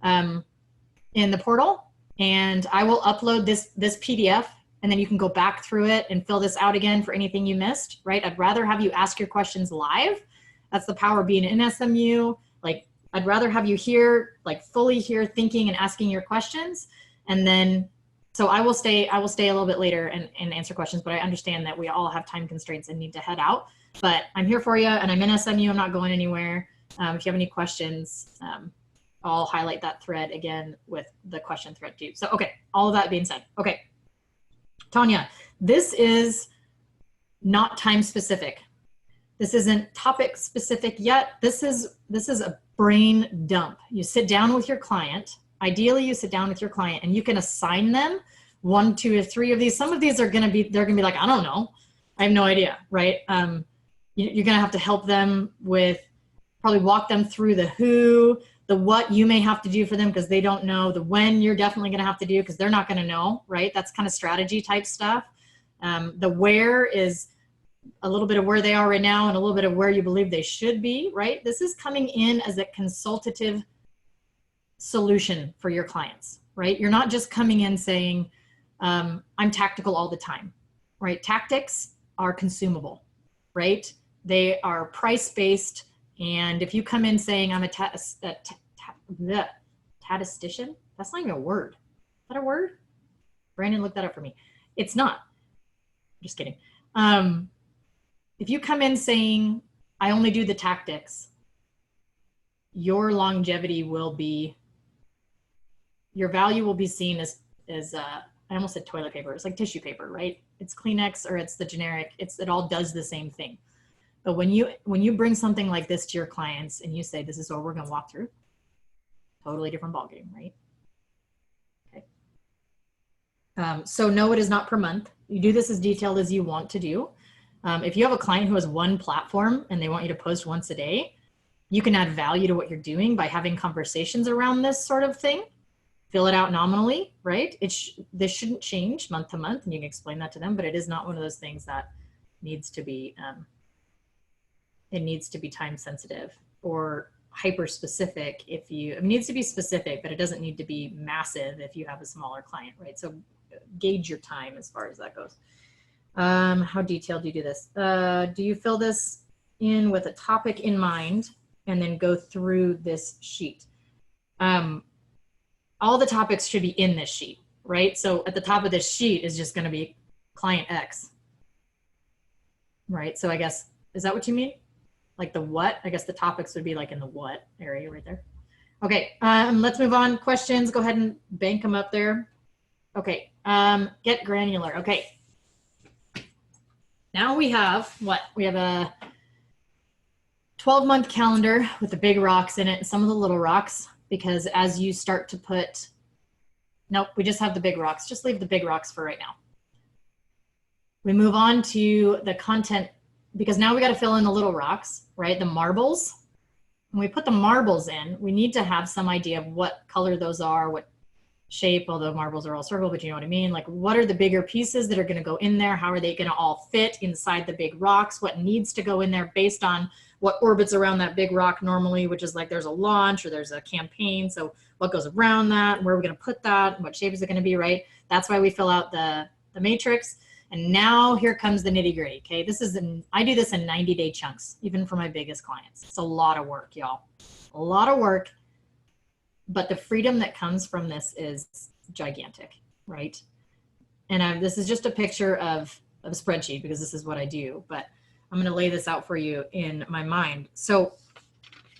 the portal, and I will upload this PDF, and then you can go back through it and fill this out again for anything you missed, right? I'd rather have you ask your questions live. That's the power of being in SMU. Like, I'd rather have you here, like fully here thinking and asking your questions. And then, so I will stay a little bit later and answer questions, but I understand that we all have time constraints and need to head out. But I'm here for you, and I'm in SMU, I'm not going anywhere. If you have any questions, I'll highlight that thread again with the question thread too. So, okay, all of that being said, okay. Tanya, this is not time specific. This isn't topic specific yet. This is a brain dump. You sit down with your client. Ideally, you sit down with your client and you can assign them 1, 2, or 3 of these. Some of these are going to be, they're going to be like, I don't know. I have no idea, right? You're going to have to help them with, probably walk them through the who, the what you may have to do for them because they don't know, the when you're definitely going to have to do because they're not going to know, right? That's kind of strategy type stuff. The where is a little bit of where they are right now and a little bit of where you believe they should be, right? This is coming in as a consultative solution for your clients, right? You're not just coming in saying, I'm tactical all the time, right? Tactics are consumable, right? They are price-based. And if you come in saying I'm a statistician, that's not even a word. Is that a word? Brandon, look that up for me. It's not. I'm just kidding. If you come in saying I only do the tactics, your longevity will be, your value will be seen as I almost said toilet paper. It's like tissue paper, right? It's Kleenex or it's the generic. It all does the same thing. But when you bring something like this to your clients and you say, this is what we're going to walk through, totally different ballgame, right? Okay. So no, it is not per month. You do this as detailed as you want to do. If you have a client who has one platform and they want you to post once a day, you can add value to what you're doing by having conversations around this sort of thing. Fill it out nominally, right? This shouldn't change month to month, and you can explain that to them, but it is not one of those things that needs to be, it needs to be time sensitive or hyper specific. It needs to be specific, but it doesn't need to be massive if you have a smaller client, right? So gauge your time as far as that goes. How detailed do you do this? Do you fill this in with a topic in mind and then go through this sheet? All the topics should be in this sheet, right? So at the top of this sheet is just going to be client X, right? So I guess, is that what you mean? Like the what? I guess the topics would be like in the what area right there. Okay, let's move on. Questions, go ahead and bank them up there. Okay, get granular. Okay. Now we have what? We have a 12-month calendar with the big rocks in it and some of the little rocks, because as you start to put, nope, we just have the big rocks. Just leave the big rocks for right now. We move on to the content, because now we got to fill in the little rocks, right? The marbles. When we put the marbles in, we need to have some idea of what color those are, what shape, although marbles are all circle, but you know what I mean? Like, what are the bigger pieces that are going to go in there? How are they going to all fit inside the big rocks? What needs to go in there based on what orbits around that big rock normally, which is like there's a launch or there's a campaign. So what goes around that? Where are we going to put that? What shape is it going to be, right? That's why we fill out the matrix. And now here comes the nitty gritty. Okay, I do this in 90-day chunks, even for my biggest clients. It's a lot of work, y'all. A lot of work, but the freedom that comes from this is gigantic, right? And this is just a picture of a spreadsheet because this is what I do, but I'm going to lay this out for you in my mind. So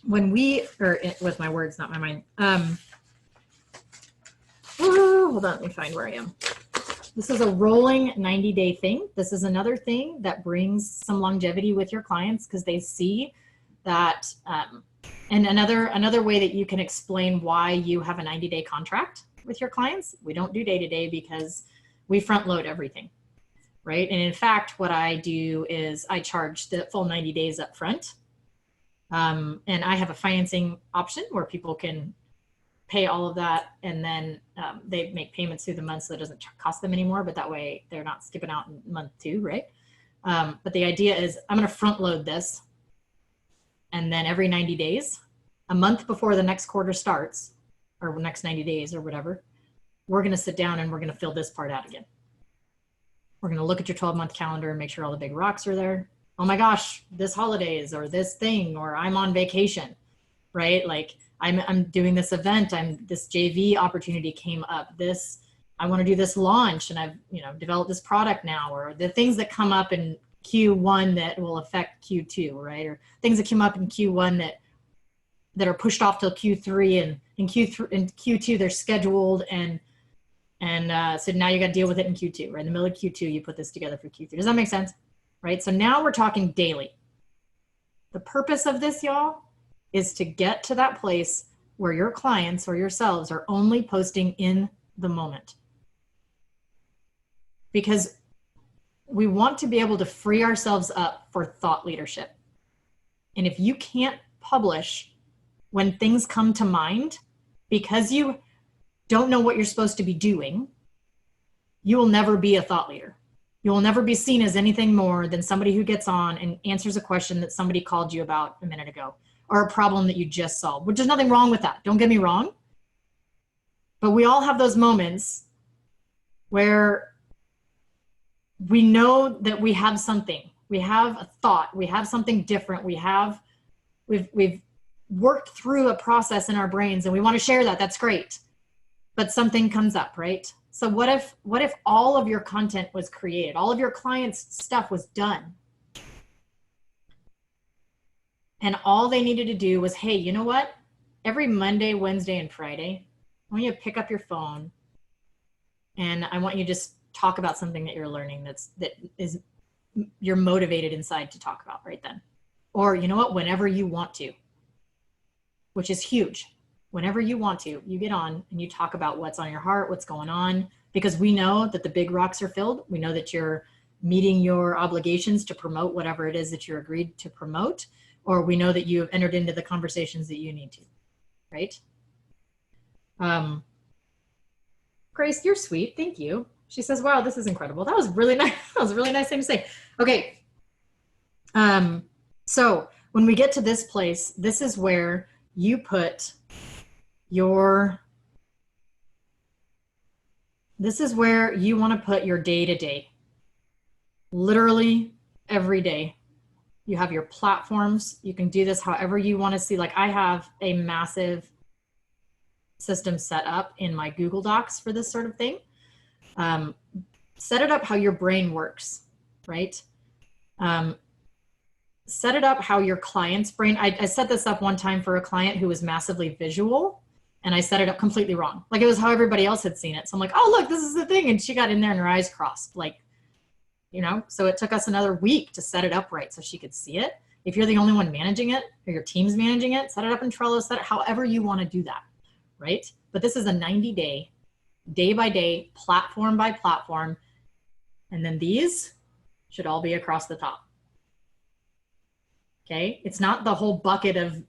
when we, or it, with my words, not my mind. Hold on, let me find where I am. This is a rolling 90-day thing. This is another thing that brings some longevity with your clients because they see that, and another way that you can explain why you have a 90-day contract with your clients. We don't do day-to-day because we front load everything, right? And in fact, what I do is I charge the full 90 days up front. And I have a financing option where people can pay all of that, and then they make payments through the month so it doesn't cost them anymore, but that way they're not skipping out in month 2, right? But the idea is I'm going to front load this, and then every 90 days, a month before the next quarter starts, or next 90 days or whatever, we're going to sit down and we're going to fill this part out again. We're going to look at your 12-month calendar and make sure all the big rocks are there. Oh my gosh, this holidays or this thing, or I'm on vacation, right? Like I'm doing this event, this JV opportunity came up, I want to do this launch, and I've, developed this product now, or the things that come up in Q1 that will affect Q2, right? Or things that come up in Q1 that are pushed off till Q3, and in Q2 they're scheduled, and so now you got to deal with it in Q2, right? In the middle of Q2, you put this together for Q3. Does that make sense? Right? So now we're talking daily. The purpose of this, y'all, is to get to that place where your clients or yourselves are only posting in the moment. Because we want to be able to free ourselves up for thought leadership. And if you can't publish when things come to mind because you don't know what you're supposed to be doing, you will never be a thought leader. You will never be seen as anything more than somebody who gets on and answers a question that somebody called you about a minute ago, or a problem that you just solved, which there's nothing wrong with that. Don't get me wrong. But we all have those moments where we know that we have something. We have a thought. We have something different. We've worked through a process in our brains and we want to share that. That's great. But something comes up, right? So what if all of your content was created? All of your clients' stuff was done. And all they needed to do was, hey, you know what? Every Monday, Wednesday, and Friday, I want you to pick up your phone and I want you to just talk about something that you're learning you're motivated inside to talk about right then. Or you know what? Whenever you want to, which is huge. Whenever you want to, you get on and you talk about what's on your heart, what's going on, because we know that the big rocks are filled. We know that you're meeting your obligations to promote whatever it is that you're agreed to promote, or we know that you have entered into the conversations that you need to, right? Grace, you're sweet. Thank you. She says, wow, this is incredible. That was really nice. That was a really nice thing to say. Okay. So when we get to this place, this is where you put this is where you want to put your day-to-day. Literally every day. You have your platforms. You can do this however you want to see. Like I have a massive system set up in my Google Docs for this sort of thing. Set it up how your brain works, right? Set it up how your client's brain, I set this up one time for a client who was massively visual, and I set it up completely wrong. Like it was how everybody else had seen it. So I'm like, oh, look, this is the thing. And she got in there and her eyes crossed, like, so it took us another week to set it up right so she could see it. If you're the only one managing it or your team's managing it, set it up in Trello, set it however you want to do that, right? But this is a 90-day, day by day, platform by platform. And then these should all be across the top. Okay, it's not the whole bucket of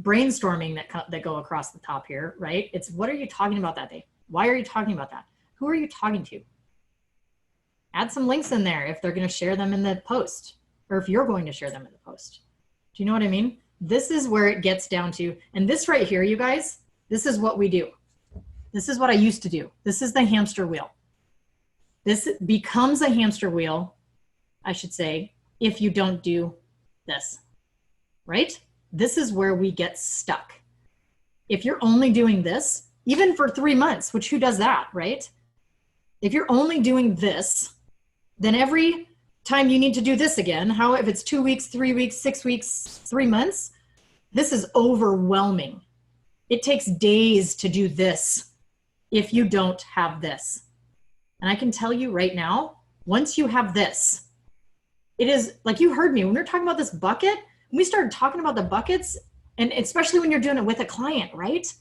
brainstorming that go across the top here, right? It's what are you talking about that day? Why are you talking about that? Who are you talking to? Add some links in there if they're going to share them in the post, or if you're going to share them in the post. Do you know what I mean? This is where it gets down to, and this right here, you guys, this is what we do. This is what I used to do. This is the hamster wheel. This becomes a hamster wheel, I should say, if you don't do this, right? This is where we get stuck. If you're only doing this, even for 3 months, which who does that, right? If you're only doing this, then every time you need to do this again, if it's 2 weeks, 3 weeks, 6 weeks, 3 months, This is overwhelming. It takes days to do this if you don't have this. And I can tell you right now, once you have this, it is like, you heard me when we were talking about this bucket, when we started talking about the buckets, and especially when you're doing it with a client, right?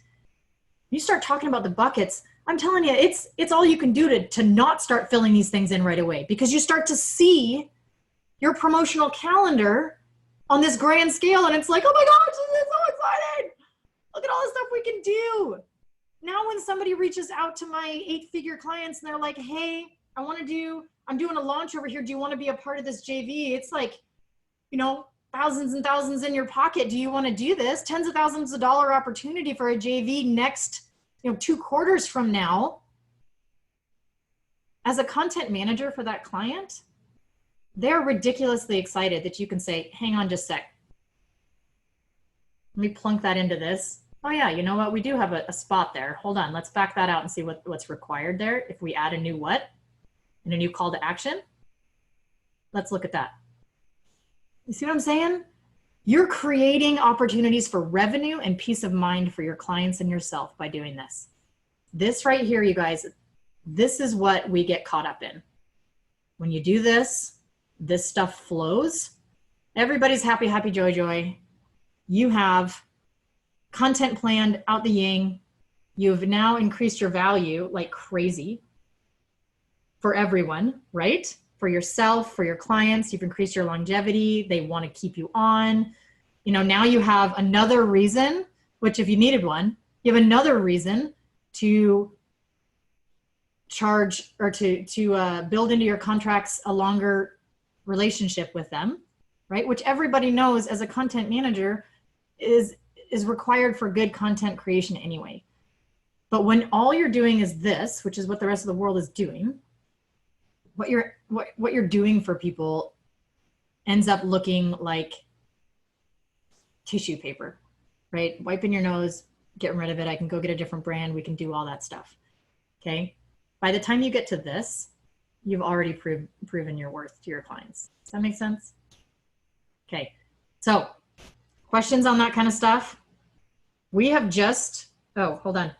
You start talking about the buckets, I'm telling you, it's all you can do to not start filling these things in right away, because you start to see your promotional calendar on this grand scale, and it's like, oh my gosh, this is so exciting. Look at all the stuff we can do. Now when somebody reaches out to my 8-figure clients and they're like, hey, I'm doing a launch over here. Do you want to be a part of this JV? It's like, you know, thousands and thousands in your pocket. Do you want to do this? Tens of thousands of dollar opportunity for a JV next, 2 quarters from now. As a content manager for that client, they're ridiculously excited that you can say, hang on just a sec. Let me plunk that into this. Oh yeah, you know what? We do have a spot there. Hold on, let's back that out and see what's required there. If we add a new what and a new call to action, let's look at that. You see what I'm saying? You're creating opportunities for revenue and peace of mind for your clients and yourself by doing this. This right here, you guys, this is what we get caught up in. When you do this stuff flows. Everybody's happy, happy, joy, joy. You have content planned out the yin. You've now increased your value like crazy for everyone, right? For yourself, for your clients, you've increased your longevity. They want to keep you on. Now you have another reason, which if you needed one, you have another reason to charge or to build into your contracts a longer relationship with them, right? Which everybody knows as a content manager is required for good content creation anyway. But when all you're doing is this, which is what the rest of the world is doing, what you're doing for people ends up looking like tissue paper, right? Wiping your nose, getting rid of it. I can go get a different brand. We can do all that stuff. Okay. By the time you get to this, you've already proven your worth to your clients. Does that make sense? Okay. So questions on that kind of stuff? We have just, oh, hold on.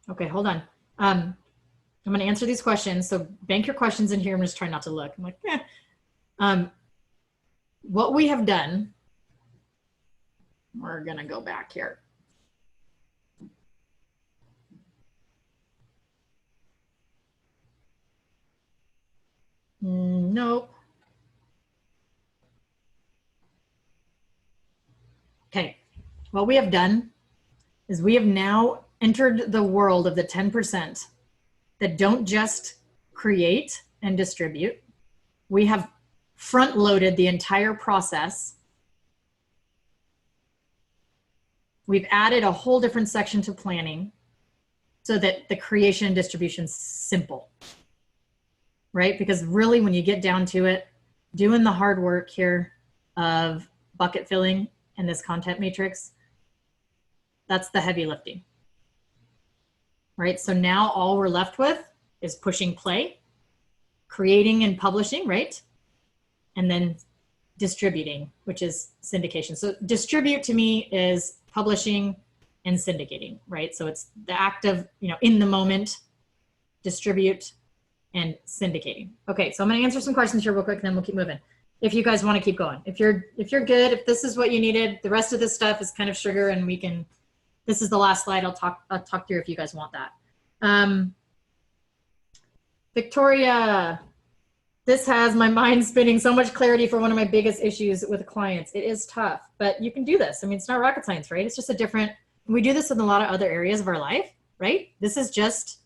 Okay, hold on. I'm going to answer these questions. So bank your questions in here. I'm just trying not to look. I'm like, what we have done, we're going to go back here. Nope. Okay, what we have done is we have now entered the world of the 10% that don't just create and distribute. We have front loaded the entire process. We've added a whole different section to planning so that the creation and distribution is simple, right? Because really when you get down to it, doing the hard work here of bucket filling and this content matrix, that's the heavy lifting, right? So now all we're left with is pushing play, creating and publishing, right? And then distributing, which is syndication. So distribute to me is publishing and syndicating, right? So it's the act of, in the moment, distribute and syndicating. Okay, so I'm gonna answer some questions here real quick, and then we'll keep moving. If you guys wanna keep going. If you're good, if this is what you needed, the rest of this stuff is kind of sugar, and this is the last slide I'll talk through if you guys want that. Victoria, this has my mind spinning so much clarity for one of my biggest issues with clients. It is tough, but you can do this. I mean, it's not rocket science, right? It's just we do this in a lot of other areas of our life, right? This is just,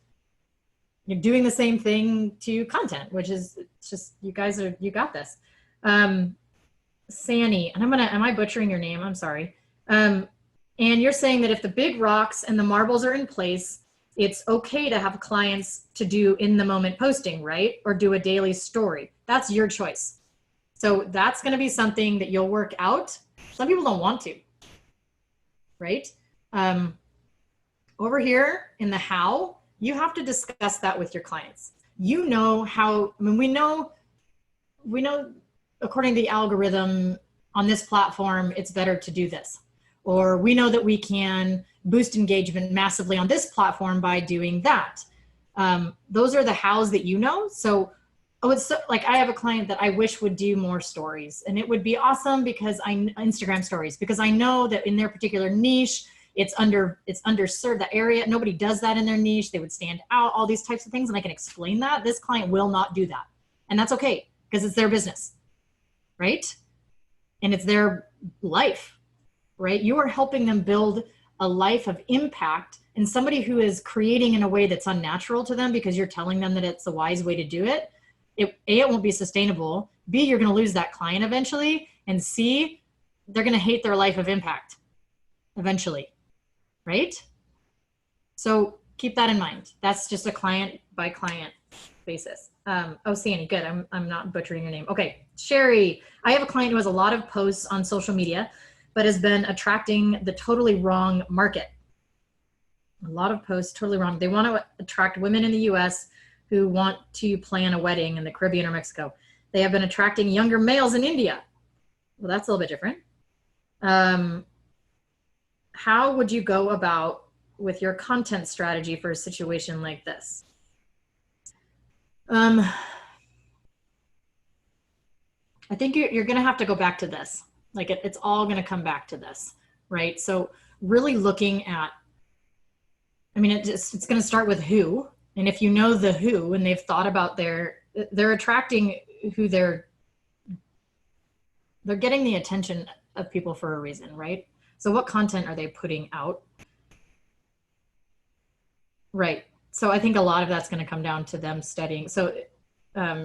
you're doing the same thing to content, which is, it's just, you got this. Sani, and am I butchering your name? I'm sorry. And you're saying that if the big rocks and the marbles are in place, it's okay to have clients to do in the moment posting, right? Or do a daily story. That's your choice. So that's going to be something that you'll work out. Some people don't want to, right? Over here in the how, you have to discuss that with your clients. You know how, I mean, we know according to the algorithm on this platform, it's better to do this. Or we know that we can boost engagement massively on this platform by doing that. Those are the hows that you know. So, it's so, like I have a client that I wish would do more stories, and it would be awesome because Instagram stories, because I know that in their particular niche, it's underserved, that area. Nobody does that in their niche. They would stand out, all these types of things. And I can explain that. This client will not do that. And that's okay, because it's their business, right? And it's their life, right? You are helping them build a life of impact, and somebody who is creating in a way that's unnatural to them because you're telling them that it's the wise way to do it. It won't be sustainable. B, you're going to lose that client eventually. And C, they're going to hate their life of impact eventually, right? So keep that in mind. That's just a client by client basis. Oh, Sandy, good. I'm not butchering your name. Okay, Sherry. I have a client who has a lot of posts on social media, but has been attracting the totally wrong market. A lot of posts, totally wrong. They want to attract women in the US who want to plan a wedding in the Caribbean or Mexico. They have been attracting younger males in India. Well, that's a little bit different. How would you go about with your content strategy for a situation like this? I think you're going to have to go back to this. Like it's all going to come back to this, right? So really looking at, I mean, it's going to start with who. And if you know the who, and they've thought about they're attracting who they're getting the attention of people for a reason, right? So what content are they putting out? Right. So I think a lot of that's going to come down to them studying. So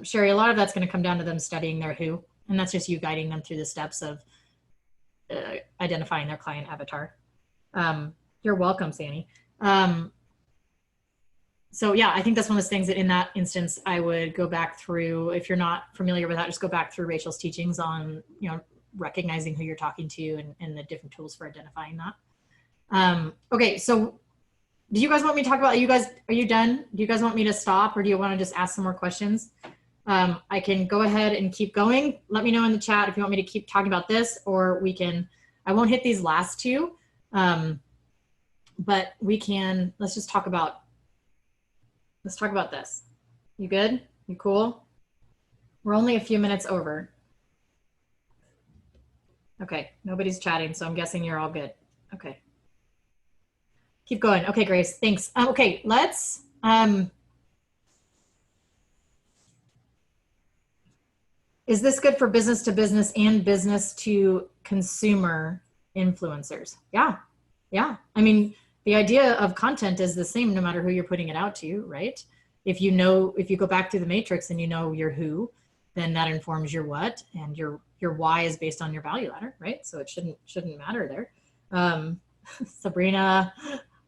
Sherry, a lot of that's going to come down to them studying their who, and that's just you guiding them through the steps of identifying their client avatar. You're welcome, Sandy. So yeah, I think that's one of those things that in that instance, I would go back through, if you're not familiar with that, just go back through Rachel's teachings on, recognizing who you're talking to and the different tools for identifying that. Okay, so do you guys want me to talk about, are you done? Do you guys want me to stop, or do you want to just ask some more questions? I can go ahead and keep going. Let me know in the chat if you want me to keep talking about this, or I won't hit these last two, but let's just talk about, this. You good? You cool? We're only a few minutes over. Okay, nobody's chatting, so I'm guessing you're all good. Okay. Keep going. Okay, Grace, thanks. Okay, let's, is this good for business to business and business to consumer influencers? Yeah. I mean, the idea of content is the same no matter who you're putting it out to, right? If you go back to the matrix and you know your who, then that informs your what, and your why is based on your value ladder, right? So it shouldn't matter there. Sabrina,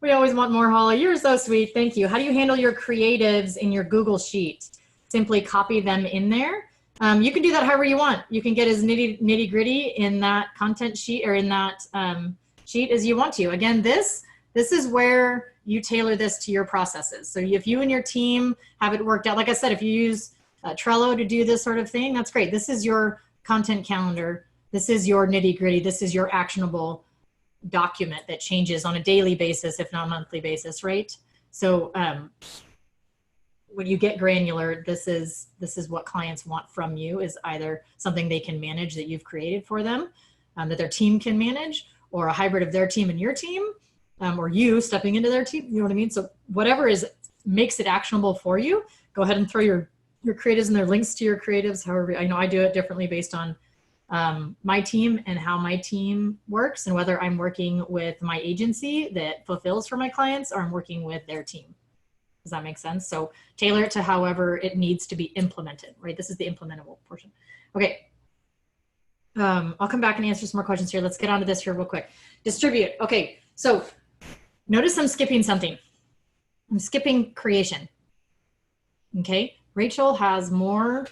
we always want more, Holly. You're so sweet. Thank you. How do you handle your creatives in your Google Sheet? Simply copy them in there. You can do that however you want. You can get as nitty gritty in that content sheet or in that sheet as you want to. Again, this is where you tailor this to your processes. So if you and your team have it worked out, like I said, if you use Trello to do this sort of thing, that's great. This is your content calendar. This is your nitty gritty. This is your actionable document that changes on a daily basis, if not monthly basis, right? So when you get granular, this is what clients want from you, is either something they can manage that you've created for them, that their team can manage, or a hybrid of their team and your team, or you stepping into their team, you know what I mean? So whatever makes it actionable for you, go ahead and throw your creatives and their links to your creatives. However, I know I do it differently based on my team and how my team works, and whether I'm working with my agency that fulfills for my clients or I'm working with their team. Does that make sense? So tailor it to however it needs to be implemented, right? This is the implementable portion. Okay. I'll come back and answer some more questions here. Let's get onto this here real quick. Distribute. Okay. So notice I'm skipping something. I'm skipping creation. Okay. Rachel has more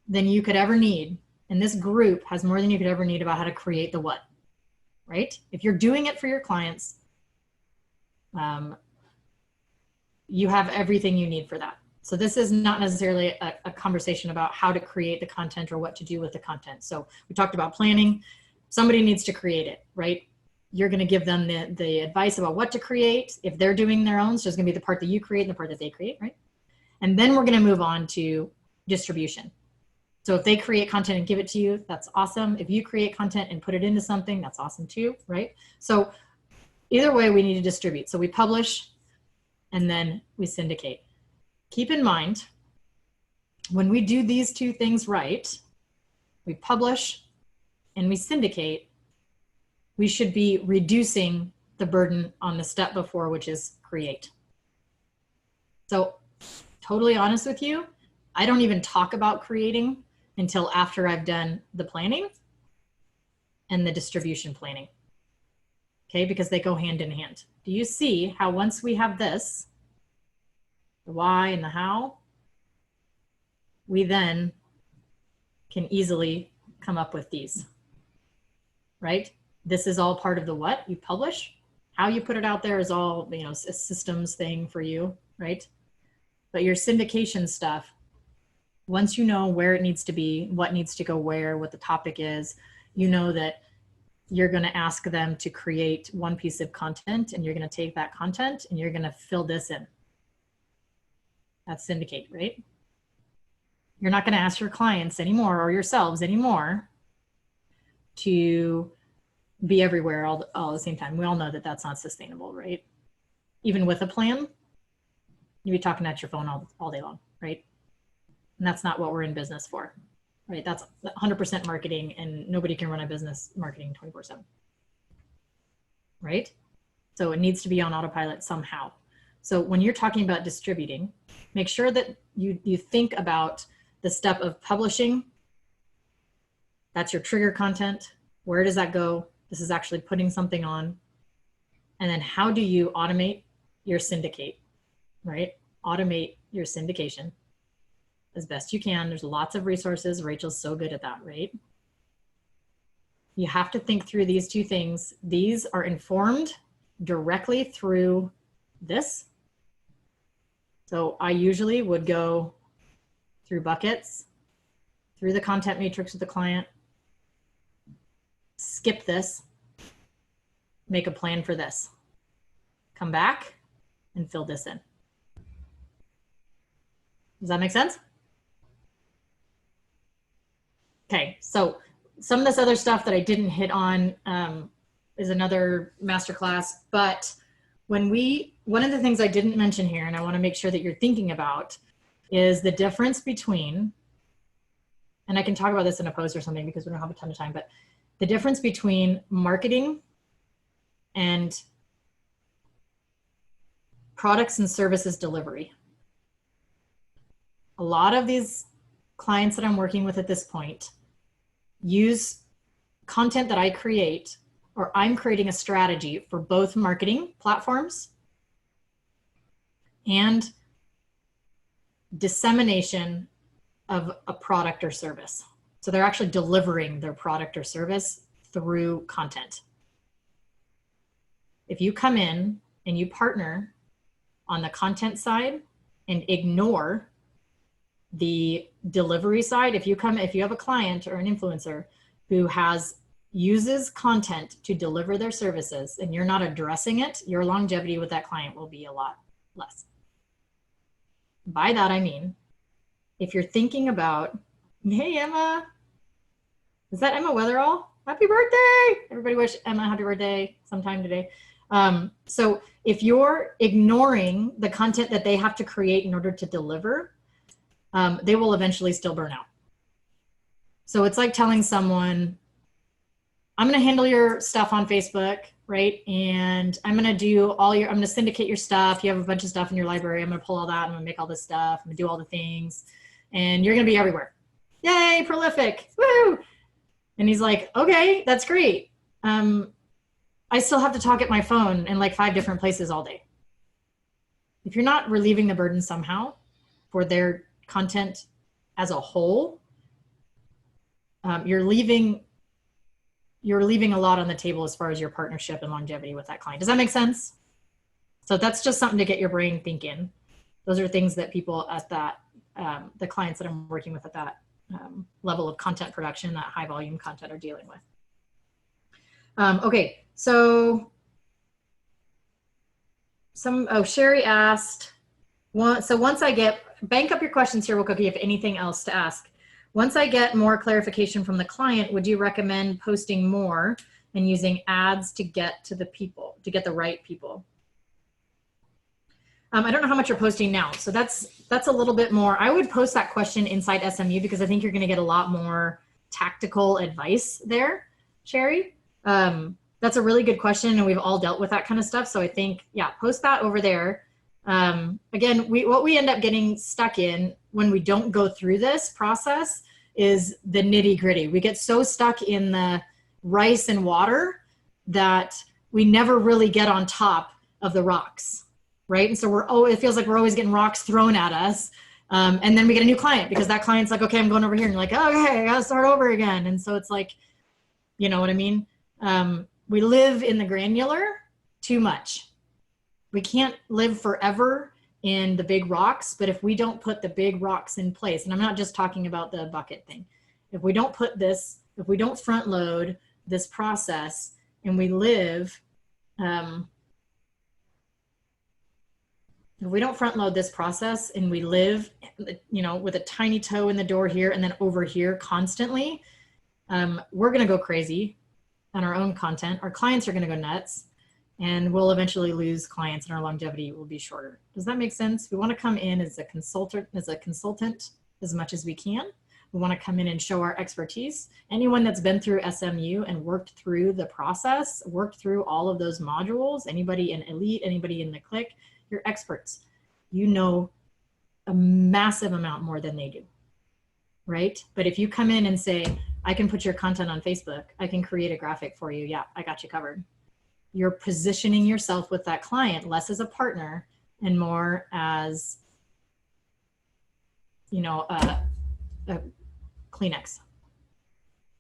than you could ever need. And this group has more than you could ever need about how to create the what, right? If you're doing it for your clients, you have everything you need for that. So this is not necessarily a conversation about how to create the content or what to do with the content. So we talked about planning. somebody needs to create it, right? You're going to give them the advice about what to create. If they're doing their own, so there's going to be the part that you create and the part that they create, right? And then we're going to move on to distribution. So if they create content and give it to you, that's awesome. If you create content and put it into something, that's awesome too, right? So either way, we need to distribute. So we publish and then we syndicate. Keep in mind, when we do these two things right, we publish and we syndicate, we should be reducing the burden on the step before, which is create. So totally honest with you, I don't even talk about creating until after I've done the planning and the distribution planning. Okay, because they go hand in hand. Do you see how once we have this, the why and the how, we then can easily come up with these, right? This is all part of the what you publish. How you put it out there is all, a systems thing for you, right? But your syndication stuff, once you know where it needs to be, what needs to go where, what the topic is, you know that you're going to ask them to create one piece of content and you're going to take that content and you're going to fill this in. That's syndicate, right? You're not going to ask your clients anymore or yourselves anymore to be everywhere all at the same time. We all know that that's not sustainable, right? Even with a plan, you'd be talking at your phone all day long, right? And that's not what we're in business for, right? That's 100% marketing, and nobody can run a business marketing 24/7, right? So it needs to be on autopilot somehow. So when you're talking about distributing, make sure that you think about the step of publishing. That's your trigger content. Where does that go? This is actually putting something on. And then how do you automate your syndicate, right? Automate your syndication as best you can. There's lots of resources. Rachel's so good at that, right? You have to think through these two things. These are informed directly through this. So I usually would go through buckets, through the content matrix with the client, skip this, make a plan for this, come back and fill this in. Does that make sense? Okay, so some of this other stuff that I didn't hit on is another masterclass, but one of the things I didn't mention here, and I want to make sure that you're thinking about, is the difference between, and I can talk about this in a post or something because we don't have a ton of time, but the difference between marketing and products and services delivery. A lot of these clients that I'm working with at this point use content that I create, or I'm creating a strategy for both marketing platforms and dissemination of a product or service. So they're actually delivering their product or service through content. If you come in and you partner on the content side and ignore the delivery side, if you have a client or an influencer who uses content to deliver their services and you're not addressing it, your longevity with that client will be a lot less. By that, I mean, if you're thinking about, hey, Emma, is that Emma Weatherall? Happy birthday. Everybody wish Emma a happy birthday sometime today. So if you're ignoring the content that they have to create in order to deliver, they will eventually still burn out. So it's like telling someone, I'm going to handle your stuff on Facebook, right? And I'm going to syndicate your stuff. You have a bunch of stuff in your library. I'm going to pull all that. I'm going to make all this stuff. I'm going to do all the things. And you're going to be everywhere. Yay, prolific. Woo! And he's like, okay, that's great. I still have to talk at my phone in like 5 different places all day. If you're not relieving the burden somehow for their content as a whole, you're leaving a lot on the table as far as your partnership and longevity with that client. Does that make sense? So that's just something to get your brain thinking. Those are things that people at that, the clients that I'm working with at that level of content production, that high volume content, are dealing with. Okay, so Sherry asked, so once I get, bank up your questions here real quick if you have anything else to ask. Once I get more clarification from the client, would you recommend posting more and using ads to get to the people, to get the right people? I don't know how much you're posting now. So that's a little bit more. I would post that question inside SMU because I think you're going to get a lot more tactical advice there, Sherry. That's a really good question, and we've all dealt with that kind of stuff. So I think, yeah, post that over there. Again, what we end up getting stuck in when we don't go through this process is the nitty gritty. We get so stuck in the rice and water that we never really get on top of the rocks, right? And so it feels like we're always getting rocks thrown at us. And then we get a new client because that client's like, okay, I'm going over here. And you're like, oh, okay, I gotta start over again. And so it's like, you know what I mean? We live in the granular too much. We can't live forever in the big rocks, but if we don't put the big rocks in place, and I'm not just talking about the bucket thing, if we don't front load this process and we live, if we don't front load this process and we live, you know, with a tiny toe in the door here and then over here constantly, we're going to go crazy on our own content. Our clients are going to go nuts, and we'll eventually lose clients and our longevity will be shorter. Does that make sense? We want to come in as a consultant as much as we can. We want to come in and show our expertise. Anyone that's been through SMU and worked through the process, worked through all of those modules, anybody in Elite, anybody in the click, you're experts. You know a massive amount more than they do, right? But if you come in and say, I can put your content on Facebook, I can create a graphic for you, yeah, I got you covered. You're positioning yourself with that client less as a partner and more as, you know, a Kleenex.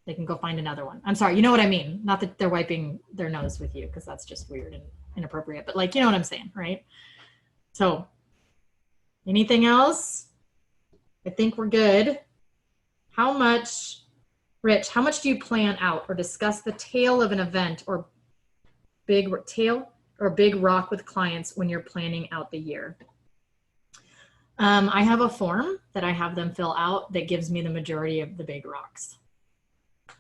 They can go find another one. I'm sorry, you know what I mean? Not that they're wiping their nose with you because that's just weird and inappropriate, but like, you know what I'm saying, right? So anything else? I think we're good. Rich, how much do you plan out or discuss the tail of an event or big rock with clients when you're planning out the year? I have a form that I have them fill out that gives me the majority of the big rocks.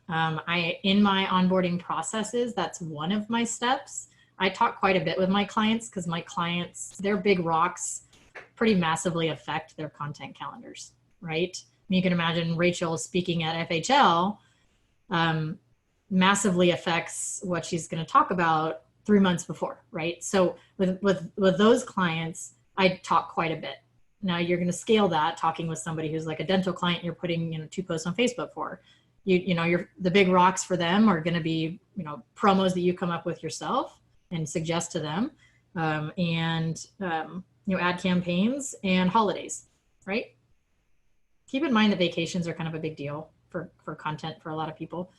In my onboarding processes, that's one of my steps. I talk quite a bit with my clients because my clients, their big rocks pretty massively affect their content calendars, right? I mean, you can imagine Rachel speaking at FHL massively affects what she's going to talk about 3 months before, right? So with those clients, I talk quite a bit. Now you're going to scale that talking with somebody who's like a dental client you're putting, you know, 2 posts on Facebook for. You know, the big rocks for them are going to be, you know, promos that you come up with yourself and suggest to them, and you know, ad campaigns and holidays, right? Keep in mind that vacations are kind of a big deal for content for a lot of people.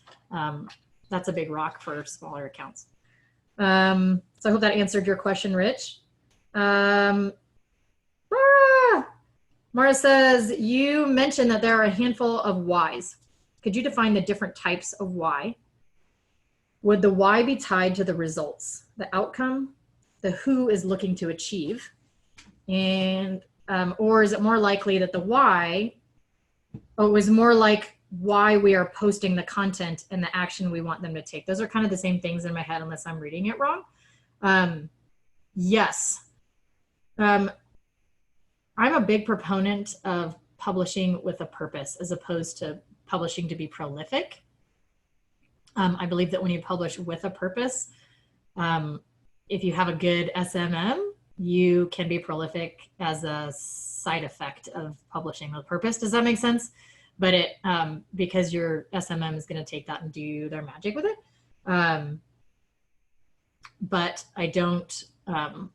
That's a big rock for smaller accounts. So I hope that answered your question, Rich. Mara says, you mentioned that there are a handful of whys. Could you define the different types of why? Would the why be tied to the results, the outcome, the who is looking to achieve? And, or is it more likely that the why, it was more like why we are posting the content and the action we want them to take? Those are kind of the same things in my head unless I'm reading it wrong. Yes. I'm a big proponent of publishing with a purpose as opposed to publishing to be prolific. I believe that when you publish with a purpose, if you have a good SMM, you can be prolific as a side effect of publishing with purpose. Does that make sense? But because your SMM is going to take that and do their magic with it. But I don't, oh,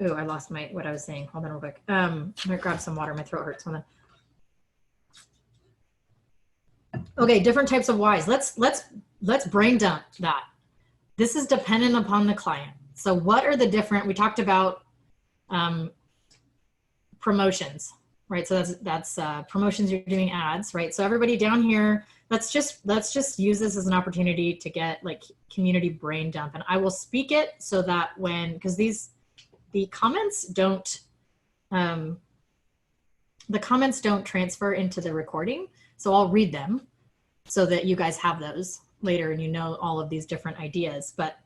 I lost what I was saying. Hold on real quick. I'm gonna grab some water. My throat hurts. Hold on. Okay, different types of whys. Let's brain dump that. This is dependent upon the client. So what are the different, we talked about promotions, right? So that's promotions, you're doing ads, right? So everybody down here, let's just use this as an opportunity to get like community brain dump. And I will speak it so that because the comments don't transfer into the recording. So I'll read them so that you guys have those later and you know all of these different ideas. But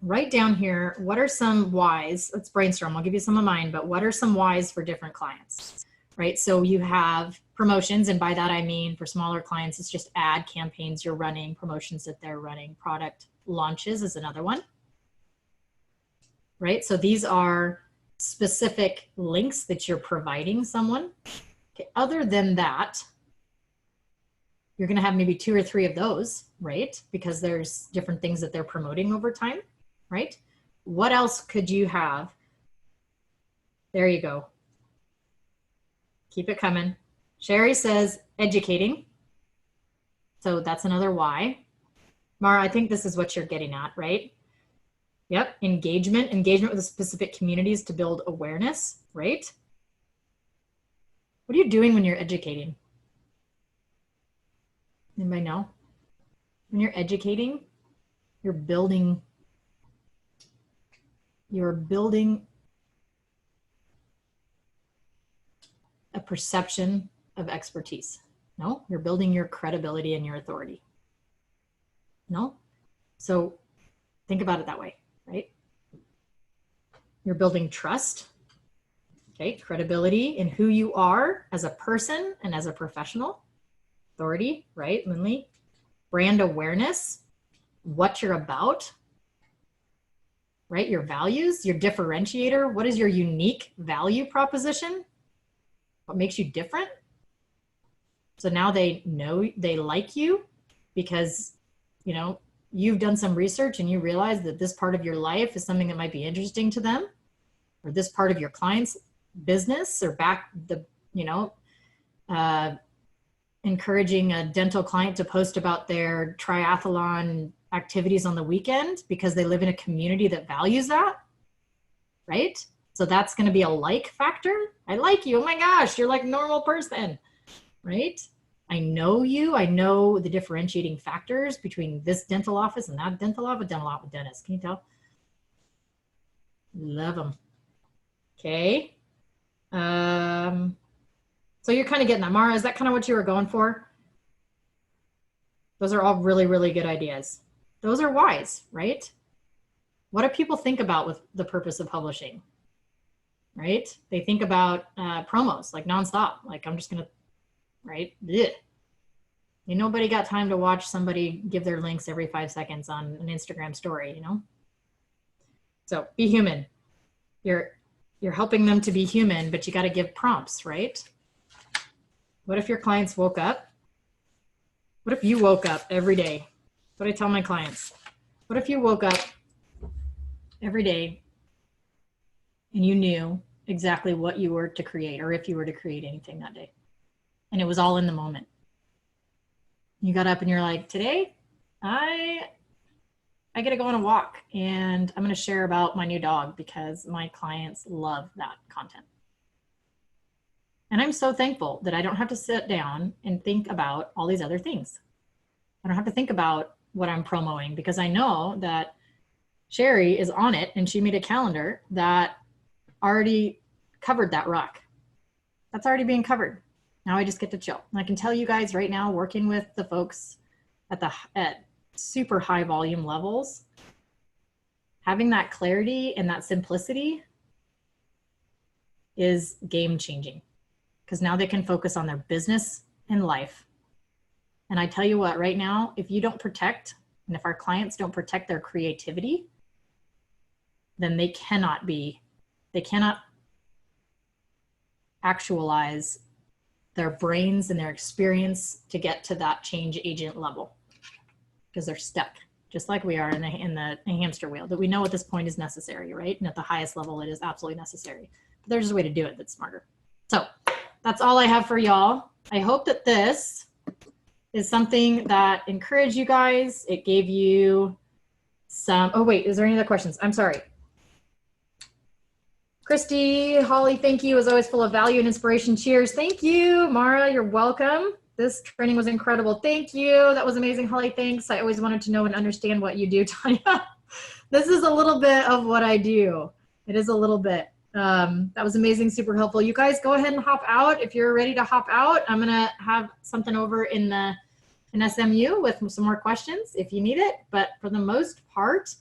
right down here, what are some whys? Let's brainstorm. I'll give you some of mine, but what are some whys for different clients, right? So you have promotions, and by that I mean for smaller clients, it's just ad campaigns you're running, promotions that they're running. Product launches is another one, right? So these are specific links that you're providing someone. Okay. Other than that, you're going to have maybe 2 or 3 of those, right? Because there's different things that they're promoting over time, right? What else could you have? There you go. Keep it coming. Sherry says educating. So that's another why. Mara, I think this is what you're getting at, right? Yep, engagement with the specific communities to build awareness, right? What are you doing when you're educating? Anybody know? When you're educating, you're building a perception of expertise. No, you're building your credibility and your authority. No? So think about it that way, right? You're building trust, okay? Credibility in who you are as a person and as a professional. Authority, right, Lindley? Brand awareness, what you're about, right? Your values, your differentiator. What is your unique value proposition? What makes you different? So now they know they like you because, you know, you've done some research and you realize that this part of your life is something that might be interesting to them, or this part of your client's business, or encouraging a dental client to post about their triathlon activities on the weekend because they live in a community that values that, right? So that's going to be a like factor. I like you. Oh my gosh, you're like a normal person, right? I know you. I know the differentiating factors between this dental office and that dental office dentist. Can you tell? Love them. Okay. So you're kind of getting that. Mara, is that kind of what you were going for? Those are all really, really good ideas. Those are whys, right? What do people think about with the purpose of publishing, right? They think about promos, like nonstop. Like, I'm just going to, right? Blech. Ain't nobody got time to watch somebody give their links every 5 seconds on an Instagram story, you know? So be human. You're helping them to be human, but you got to give prompts, right? What if your clients woke up? What if you woke up every day? What I tell my clients. What if you woke up every day and you knew exactly what you were to create, or if you were to create anything that day, and it was all in the moment? You got up and you're like, today I get to go on a walk and I'm going to share about my new dog because my clients love that content. And I'm so thankful that I don't have to sit down and think about all these other things. I don't have to think about what I'm promoting because I know that Sherry is on it and she made a calendar that already covered that rock. That's already being covered. Now I just get to chill. And I can tell you guys right now, working with the folks at super high volume levels, having that clarity and that simplicity is game changing. Because now they can focus on their business and life. And I tell you what, right now, if you don't protect, and if our clients don't protect their creativity, then they cannot actualize their brains and their experience to get to that change agent level. Because they're stuck, just like we are in the hamster wheel, that we know at this point is necessary, right? And at the highest level, it is absolutely necessary. But there's a way to do it that's smarter. So that's all I have for y'all. I hope that this is something that encouraged you guys. It gave you some, oh wait, is there any other questions? I'm sorry. Christy, Holly, thank you. It was always full of value and inspiration. Cheers. Thank you. Mara, you're welcome. This training was incredible. Thank you. That was amazing, Holly. Thanks. I always wanted to know and understand what you do, Tanya. This is a little bit of what I do. It is a little bit. That was amazing, super helpful. You guys go ahead and hop out. If you're ready to hop out, I'm going to have something over in SMU with some more questions if you need it. But for the most part,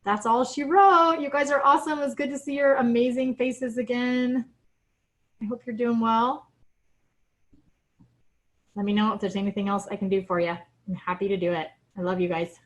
that's all she wrote. You guys are awesome. It was good to see your amazing faces again. I hope you're doing well. Let me know if there's anything else I can do for you. I'm happy to do it. I love you guys.